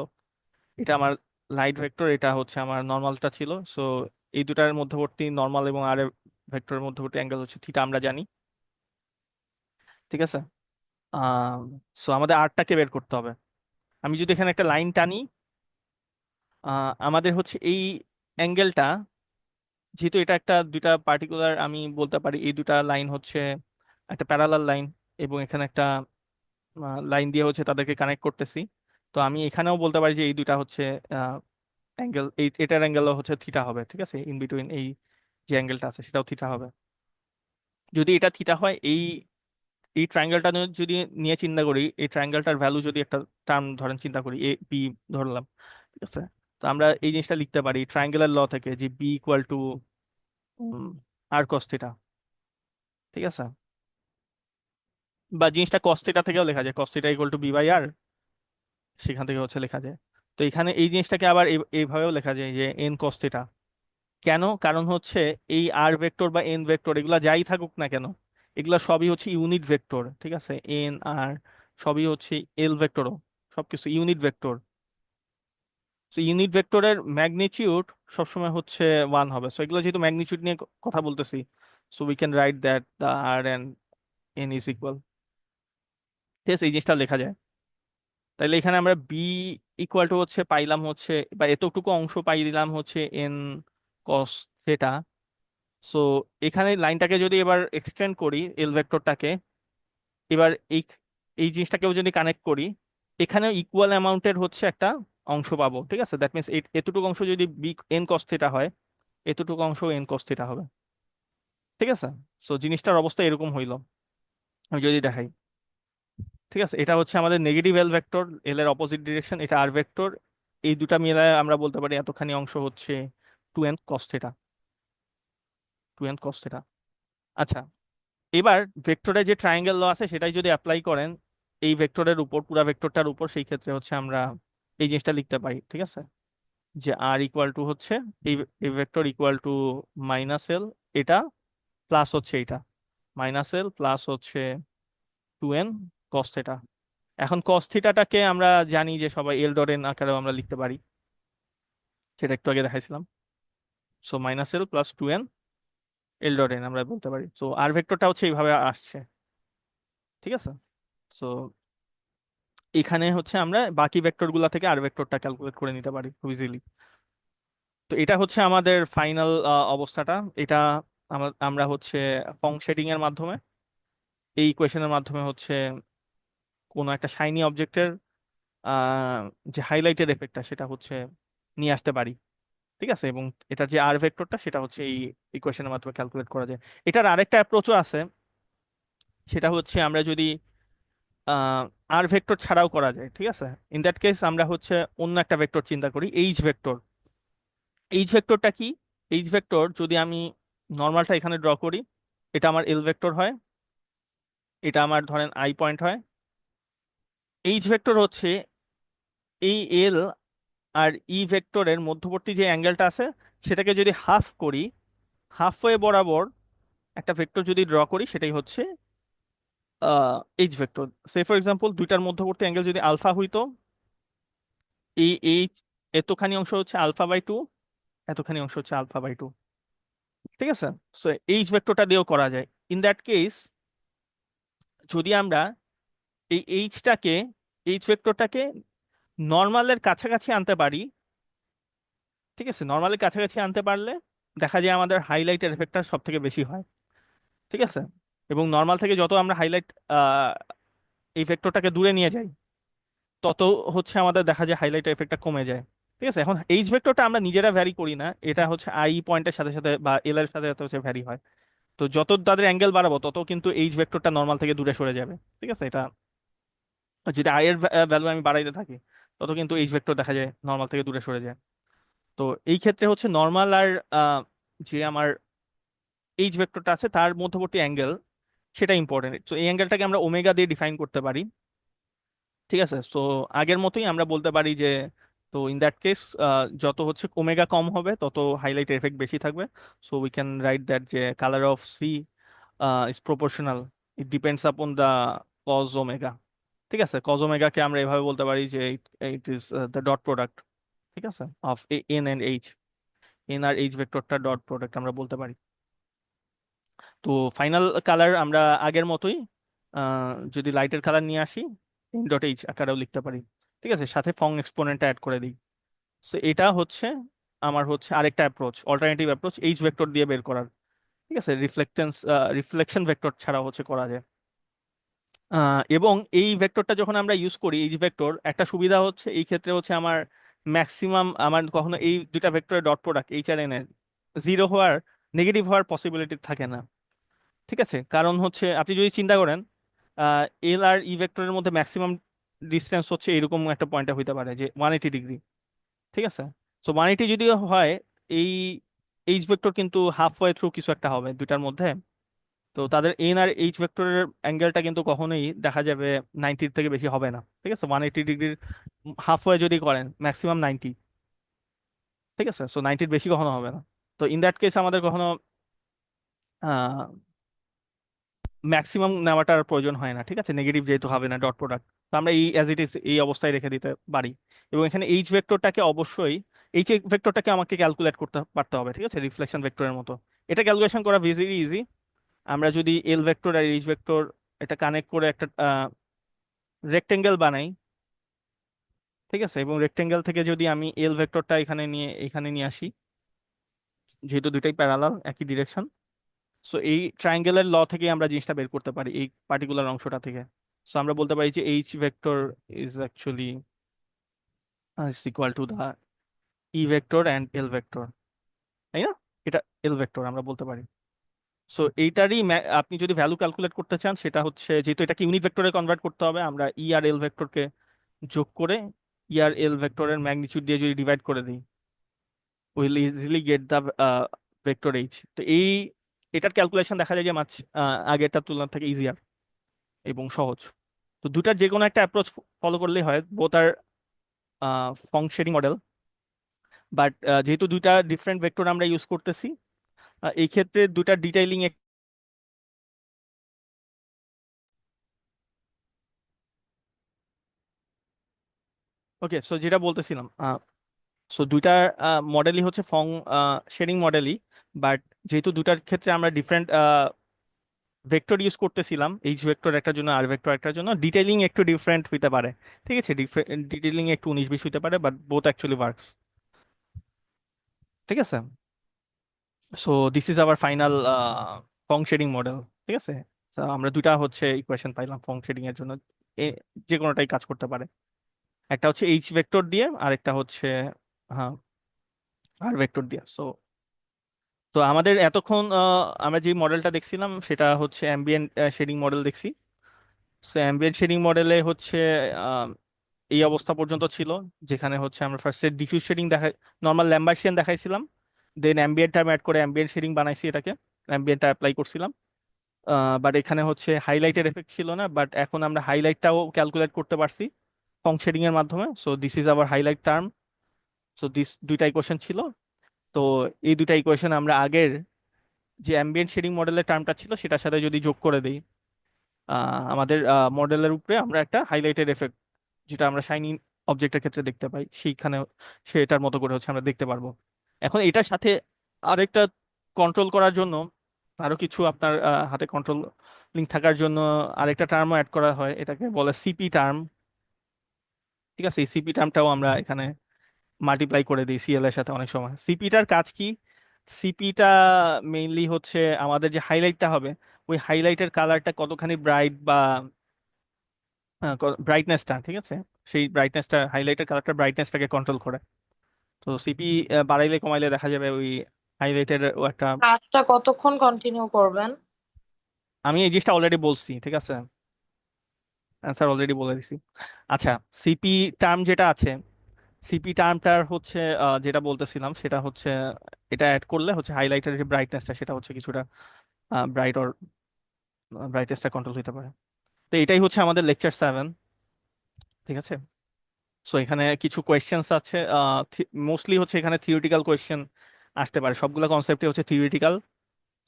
এটা আমার লাইট ভেক্টর, এটা হচ্ছে আমার নর্মালটা ছিল। সো এই দুটার মধ্যবর্তী নর্মাল এবং আর ভেক্টরের মধ্যবর্তী অ্যাঙ্গেল হচ্ছে থিটা, আমরা জানি। ঠিক আছে, সো আমাদের আরটাকে বের করতে হবে। আমি যদি এখানে একটা লাইন টানি, আমাদের হচ্ছে এই অ্যাঙ্গেলটা, যেহেতু এটা একটা দুইটা পার্টিকুলার, আমি বলতে পারি এই দুটা লাইন হচ্ছে একটা প্যারালাল লাইন, এবং এখানে একটা লাইন দিয়ে হচ্ছে তাদেরকে কানেক্ট করতেছি। তো আমি এখানেও বলতে পারি যে এই দুইটা হচ্ছে অ্যাঙ্গেল, এটার অ্যাঙ্গেলও হচ্ছে থিটা হবে। ঠিক আছে, ইন বিটুইন এই যে অ্যাঙ্গেলটা আছে সেটাও থিটা হবে। যদি এটা থিটা হয়, এই এই ট্রায়াঙ্গেলটা যদি নিয়ে চিন্তা করি, এই ট্রায়াঙ্গেলটার ভ্যালু যদি একটা টার্ম ধরেন চিন্তা করি, এ বি ধরলাম। ঠিক আছে, তো আমরা এই জিনিসটা লিখতে পারি ট্রায়াঙ্গেলের ল থেকে, যে B equal to R cos theta. ঠিক আছে, বা জিনিসটা কস থিটা থেকেও লেখা যায়, cos theta equal to B by R, সেখান থেকে হচ্ছে লেখা যায়। তো এখানে এই জিনিসটাকে আবার এইভাবেও লেখা যায় যে এন কস থিটা। কেন? কারণ হচ্ছে এই আর ভেক্টর বা এন ভেক্টর এগুলা যাই থাকুক না কেন, এগুলা সবই হচ্ছে ইউনিট ভেক্টর। ঠিক আছে, এন আর সবই হচ্ছে এল ভেক্টরও, সবকিছু ইউনিট ভেক্টর। তো ইউনিট ভেক্টরের ম্যাগনিটিউড সবসময় হচ্ছে ওয়ান হবে। সো এগুলো যেহেতু ম্যাগনিটিউড নিয়ে কথা বলতেছি, so we can write that the R and N is equal. ঠিক আছে, এই জিনিসটা লেখা যায়। তাইলে এখানে আমরা বি ইকুয়াল টু হচ্ছে পাইলাম হচ্ছে, বা এতটুকু অংশ পাই দিলাম হচ্ছে এন কস থেটা। সো এখানে লাইনটাকে যদি এবার এক্সটেন্ড করি, এল ভেক্টরটাকে, এবার এই এই জিনিসটাকেও যদি কানেক্ট করি, এখানে ইকুয়াল অ্যামাউন্টের হচ্ছে একটা অংশ পাবো। ঠিক আছে, দ্যাট মিনস এতটুকু অংশ যদি বি এন কস থিটা হয়, এতটুকু অংশ এন কস থিটা হবে। ঠিক আছে, সো জিনিসটার অবস্থা এরকম হইলো। আমি যদি দেখাই, ঠিক আছে, এটা হচ্ছে আমাদের নেগেটিভ এল ভেক্টর, এল এর অপোজিট ডিরেকশন, এটা আর ভেক্টর। এই দুটা মিলায় আমরা বলতে পারি এতখানি অংশ হচ্ছে two N cos theta, two N cos theta. আচ্ছা, এবার ভেক্টরে যে ট্রায়াঙ্গেল ল আছে সেটাই যদি অ্যাপ্লাই করেন এই ভেক্টরের উপর, পুরা ভেক্টরটার উপর, সেই ক্ষেত্রে হচ্ছে আমরা এই জিনিসটা লিখতে পারি। ঠিক আছে, যে আর ইকুয়াল টু হচ্ছে এই এই vector equal to minus L, এটা প্লাস হচ্ছে এইটা, মাইনাস এল প্লাস হচ্ছে টু এন কস থিটা। এখন কস থিটাটাকে আমরা জানি যে সবাই এল ডট এন আকারেও আমরা লিখতে পারি, সেটা একটু আগে দেখাইছিলাম। So minus L plus two N L dot N আমরা বলতে পারি। সো আর ভেক্টরটা হচ্ছে এইভাবে আসছে। ঠিক আছে, সো এখানে হচ্ছে আমরা বাকি ভেক্টর গুলা থেকে আর ভেক্টরটা ক্যালকুলেট করে নিতে পারি খুব ইজিলি। তো এটা হচ্ছে আমাদের ফাইনাল অবস্থাটা। এটা আমরা হচ্ছে ফং শেডিং এর মাধ্যমে, এই ইকুয়েশনের মাধ্যমে হচ্ছে কোনো একটা শাইনি অবজেক্টের যে হাইলাইটের এফেক্টটা সেটা হচ্ছে নিয়ে আসতে পারি। ঠিক আছে, এবং এটা যে আর ভেক্টরটা সেটা হচ্ছে এই ইকুয়েশনের মাধ্যমে ক্যালকুলেট করা যায়। এটার আরেকটা অ্যাপ্রোচও আছে, সেটা হচ্ছে আমরা যদি আর ভেক্টর ছাড়াও করা যায়, ঠিক আছে। ইন দ্যাট কেস আমরা হচ্ছে অন্য একটা ভেক্টর চিন্তা করি, এইচ ভেক্টর। এইচ ভেক্টরটা কি? এইচ ভেক্টর যদি আমি নর্মালটা এখানে ড্র করি, এটা আমার এল ভেক্টর হয়, এটা আমার ধরেন আই পয়েন্ট হয়। এইচ ভেক্টর হচ্ছে এই এল আর ই ভেক্টরের মধ্যবর্তী যে অ্যাঙ্গেলটা আছে সেটাকে যদি হাফ করি, হাফ ওয়ে বরাবর একটা ভেক্টর যদি ড্র করি, সেটাই হচ্ছে H vector. Say for example দুইটার মধ্যবর্তী অ্যাঙ্গেল যদি আলফা হইতো, এই এইচ এতখানি অংশ হচ্ছে আলফা বাই টু, এতখানি অংশ হচ্ছে আলফা বাই টু, ঠিক আছে। সো এইচ ভেক্টরটা দিয়েও করা যায়। ইন দ্যাট কেস যদি আমরা এই এইচ ভেক্টরটাকে নর্মালের কাছাকাছি আনতে পারি, ঠিক আছে, নর্মালের কাছাকাছি আনতে পারলে দেখা যায় আমাদের হাইলাইটের এফেক্টটা সব থেকে বেশি হয়, ঠিক আছে। এবং নর্মাল থেকে যত আমরা হাইলাইট এই ভেক্টরটাকে দূরে নিয়ে যাই, তত হচ্ছে আমাদের দেখা যায় হাইলাইটের এফেক্টটা কমে যায়, ঠিক আছে। এখন এইচ ভেক্টরটা আমরা নিজেরা ভ্যারি করি না, এটা হচ্ছে আই পয়েন্টের সাথে সাথে বা এল এর সাথে সাথে হচ্ছে ভ্যারি হয়। তো যত তাদের অ্যাঙ্গেল বাড়াবো তত কিন্তু এইচ ভেক্টরটা নর্মাল থেকে দূরে সরে যাবে, ঠিক আছে। এটা যদি আই এর ভ্যালু আমি বাড়াইতে থাকি, তত কিন্তু এইচ ভেক্টর দেখা যায় নর্মাল থেকে দূরে সরে যায়। তো এই ক্ষেত্রে হচ্ছে নর্মাল আর যে আমার এইচ ভেক্টরটা আছে তার মধ্যবর্তী অ্যাঙ্গেল, সেটা ইম্পর্টেন্ট। তো এই অ্যাঙ্গেলটাকে আমরা ওমেগা দিয়ে ডিফাইন করতে পারি, ঠিক আছে। সো আগের মতোই আমরা বলতে পারি যে, তো ইন দ্যাট কেস যত হচ্ছে ওমেগা কম হবে তত হাইলাইট এফেক্ট বেশি থাকবে। So we can write that যে colour of C is proportional, it depends upon the cos omega, ঠিক আছে। কজ ওমেগাকে আমরা এভাবে বলতে পারি যে it is the dot product, ঠিক আছে, of N and H. N আর এইচ ভেক্টরটা ডট প্রোডাক্ট আমরা বলতে পারি। তো ফাইনাল কালার আমরা আগের মতোই যদি লাইটের কালার নিয়ে আসি, এন ডট এইচ আকারেও লিখতে পারি, ঠিক আছে, সাথে ফং এক্সপোনেন্টটা অ্যাড করে দিই। সো এটা হচ্ছে আমার হচ্ছে আরেকটা approach, alternative approach H vector দিয়ে বের করার, ঠিক আছে। রিফ্লেকশন ভেক্টর ছাড়া হচ্ছে করা যায়। এবং এই ভেক্টরটা যখন আমরা ইউজ করি, এইচ ভেক্টর, একটা সুবিধা হচ্ছে এই ক্ষেত্রে হচ্ছে আমার ম্যাক্সিমাম, আমার কখনো এই দুইটা ভেক্টরের dot product H R N এর জিরো হওয়ার, নেগেটিভ হওয়ার পসিবিলিটি থাকে না, ঠিক আছে। কারণ হচ্ছে আপনি যদি চিন্তা করেন, এল আর ই ভেক্টরের মধ্যে ম্যাক্সিমাম ডিস্টেন্স হচ্ছে এরকম একটা পয়েন্টে হইতে পারে যে 180 ডিগ্রি, ঠিক আছে। সো 180 যদি হয়, এই এইচ ভেক্টর কিন্তু হাফ ওয়ে থ্রু কিছু একটা হবে দুইটার মধ্যে। তো তাদের এন আর এইচ ভেক্টরের অ্যাঙ্গেলটা কিন্তু কখনোই দেখা যাবে 90 থেকে বেশি হবে না, ঠিক আছে। 180 ডিগ্রির হাফ ওয়ে যদি করেন, ম্যাক্সিমাম 90, ঠিক আছে। সো 90-র বেশি কখনো হবে না। তো ইন দ্যাট কেস আমাদের কখনো ম্যাক্সিমাম নেওয়াটার প্রয়োজন হয় না, ঠিক আছে, নেগেটিভ যেহেতু হবে না ডট প্রোডাক্ট। তো আমরা এই অ্যাজ ইট ইজ এই অবস্থায় রেখে দিতে পারি। এবং এখানে এইচ ভেক্টরটাকে অবশ্যই, এইচ ভেক্টরটাকে আমাকে ক্যালকুলেট করতে পারতে হবে, ঠিক আছে, রিফ্লেকশন ভেক্টরের মতো। এটা ক্যালকুলেশন করা ভেরি ইজি। আমরা যদি এল ভেক্টর আর এইচ ভেক্টর এটা কানেক্ট করে একটা রেক্টেঙ্গেল বানাই, ঠিক আছে, এবং রেক্টেঙ্গেল থেকে যদি আমি এল ভেক্টরটা এখানে নিয়ে আসি, যেহেতু দুইটাই প্যারালাল একই ডিরেকশন, সো এই ট্রায়াঙ্গেলের ল থেকে আমরা জিনিসটা বের করতে পারি এই পার্টিকুলার অংশটা থেকে। সো আমরা বলতে পারি যে H vector is actually is equal to the E vector and L vector, তাই না? এটা এল ভেক্টর আমরা বলতে পারি। সো এইটারই আপনি যদি ভ্যালু ক্যালকুলেট করতে চান, সেটা হচ্ছে যেহেতু এটাকে ইউনিট ভেক্টরে কনভার্ট করতে হবে, আমরা ই আর এল ভেক্টরকে যোগ করে ই আর এল ভেক্টরের ম্যাগনিটিউড দিয়ে যদি ডিভাইড করে দিই, will easily get the vector H. তো এটার ক্যালকুলেশন দেখা যায় যে আগেরটার তুলনা থেকে ইজিয়ার এবং সহজ। তো দুটার যে কোনো একটা অ্যাপ্রোচ ফলো করলেই হয়, both are Phong shading model. But যেহেতু দুইটা ডিফারেন্ট ভেক্টর আমরা ইউজ করতেছি, এই ক্ষেত্রে দুটার ডিটেইলিং। ওকে, সো যেটা বলতেছিলাম, সো দুইটা মডেলই হচ্ছে ফং শেডিং মডেলই। বাট যেহেতু দুটার ক্ষেত্রে আমরা ডিফারেন্ট ভেক্টর ইউজ করতেছিলাম, এইচ ভেক্টর একটার জন্য আর ভেক্টর একটার জন্য, ডিটেইলিং একটু ডিফারেন্ট হইতে পারে, ঠিক আছে, ডিটেইলিং একটু 19-20 হইতে পারে, বাট বোথ অ্যাকচুয়ালি ওয়ার্কস, ঠিক আছে। So this is our final Phong shading model, ঠিক আছে। So, আমরা দুইটা হচ্ছে ইকুয়েশন পাইলাম ফং শেডিং এর জন্য, যে কোনোটাই কাজ করতে পারে। একটা হচ্ছে এইচ ভেক্টর দিয়ে, আর একটা হচ্ছে হ্যাঁ আর ভেক্টর দিয়ে। সো তো আমাদের এতক্ষণ আমরা যে মডেলটা দেখছিলাম সেটা হচ্ছে অ্যাম্বিয়েন্ট শেডিং মডেল দেখছি। সো অ্যাম্বিয়েন্ট শেডিং মডেলে হচ্ছে আহ, এই অবস্থা পর্যন্ত ছিল, যেখানে হচ্ছে আমরা ফার্স্টে ডিফিউজ শেডিং দেখাই, নর্মাল ল্যাম্বার্টসিয়ান দেখাইছিলাম, দেন অ্যাম্বিয়েন্ট টার্ম অ্যাড করে অ্যাম্বিয়েন্ট শেডিং বানাইছি, এটাকে অ্যাম্বিয়েন্টটা অ্যাপ্লাই করছিলাম। বাট এখানে হচ্ছে হাইলাইটের এফেক্ট ছিল না, বাট এখন আমরা হাইলাইটটাও ক্যালকুলেট করতে পারছি ফং শেডিং এর মাধ্যমে। So this is hour highlight term. So this দুইটা ইকুয়েশন ছিল। তো এই দুইটা ইকুয়েশন আমরা আগের যে অ্যাম্বিয়েন্ট শেডিং মডেলের টার্মটা ছিল সেটার সাথে যদি যোগ করে দিই, আমাদের মডেলের উপরে আমরা একটা হাইলাইটের এফেক্ট, যেটা আমরা শাইনি অবজেক্টের ক্ষেত্রে দেখতে পাই, সেইখানে সেটার মতো করে হচ্ছে আমরা দেখতে পারবো। এখন এটার সাথে আরেকটা কন্ট্রোল করার জন্য, আরো কিছু আপনার হাতে কন্ট্রোল লিঙ্ক থাকার জন্য আরেকটা টার্মও অ্যাড করা হয়, এটাকে বলে সিপি টার্ম। ঠিক আছে, এই সিপি টার্মটাও আমরা এখানে মাল্টিপ্লাই করে দিই সিএল এর সাথে অনেক সময়। সিপিটার কাজ কি? সিপিটা মেইনলি হচ্ছে আমাদের যে হাইলাইটটা হবে, ওই হাইলাইটের কালারটা কতখানি ব্রাইট বা ব্রাইটনেসটা, ঠিক আছে, সেই ব্রাইটনেসটা, হাইলাইটের কালারটা ব্রাইটনেসটাকে কন্ট্রোল করে। তো সিপি বাড়াইলে কমাইলে দেখা যাবে ওই হাইলাইটের ও একটা। কাজটা কতক্ষণ কন্টিনিউ করবেন? আমি এই জিনিসটা অলরেডি বলছি, ঠিক আছে, অ্যান্সার অলরেডি বলে দিছি। আচ্ছা, সিপি টার্ম যেটা আছে, সিপি টার্মটার হচ্ছে যেটা বলতেছিলাম সেটা হচ্ছে এটা অ্যাড করলে হচ্ছে হাইলাইটের যে ব্রাইটনেসটা সেটা হচ্ছে কিছুটা ব্রাইট ওর ব্রাইটনেসটা কন্ট্রোল হতে পারে। তো এটাই হচ্ছে আমাদের লেকচার 7। ঠিক আছে, সো এখানে কিছু কোয়েশ্চেন্স আছে, মোস্টলি হচ্ছে এখানে থিওরিটিক্যাল কোয়েশ্চেন আসতে পারে, সবগুলো কনসেপ্টই হচ্ছে থিওরিটিক্যাল।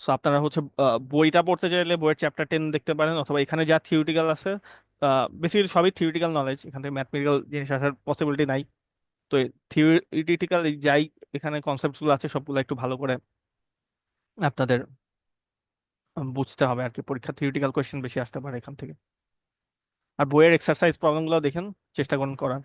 সো আপনারা হচ্ছে বইটা পড়তে চাইলে বইয়ের চ্যাপ্টার 10 দেখতে পারেন, অথবা এখানে যা থিওরিটিক্যাল আছে বেসিক্যালি সবই থিওরিটিক্যাল নলেজ, এখান থেকে ম্যাথমেটিক্যাল জিনিস আসার পসিবিলিটি নাই। তো থিওরিটিক্যাল যাই এখানে কনসেপ্টগুলো আছে সবগুলো একটু ভালো করে আপনাদের বুঝতে হবে আর কি, পরীক্ষা থিওরিটিক্যাল কোয়েশ্চেন বেশি আসতে পারে এখান থেকে। আর বইয়ের এক্সারসাইজ প্রবলেমগুলো দেখেন, চেষ্টা করুন করার।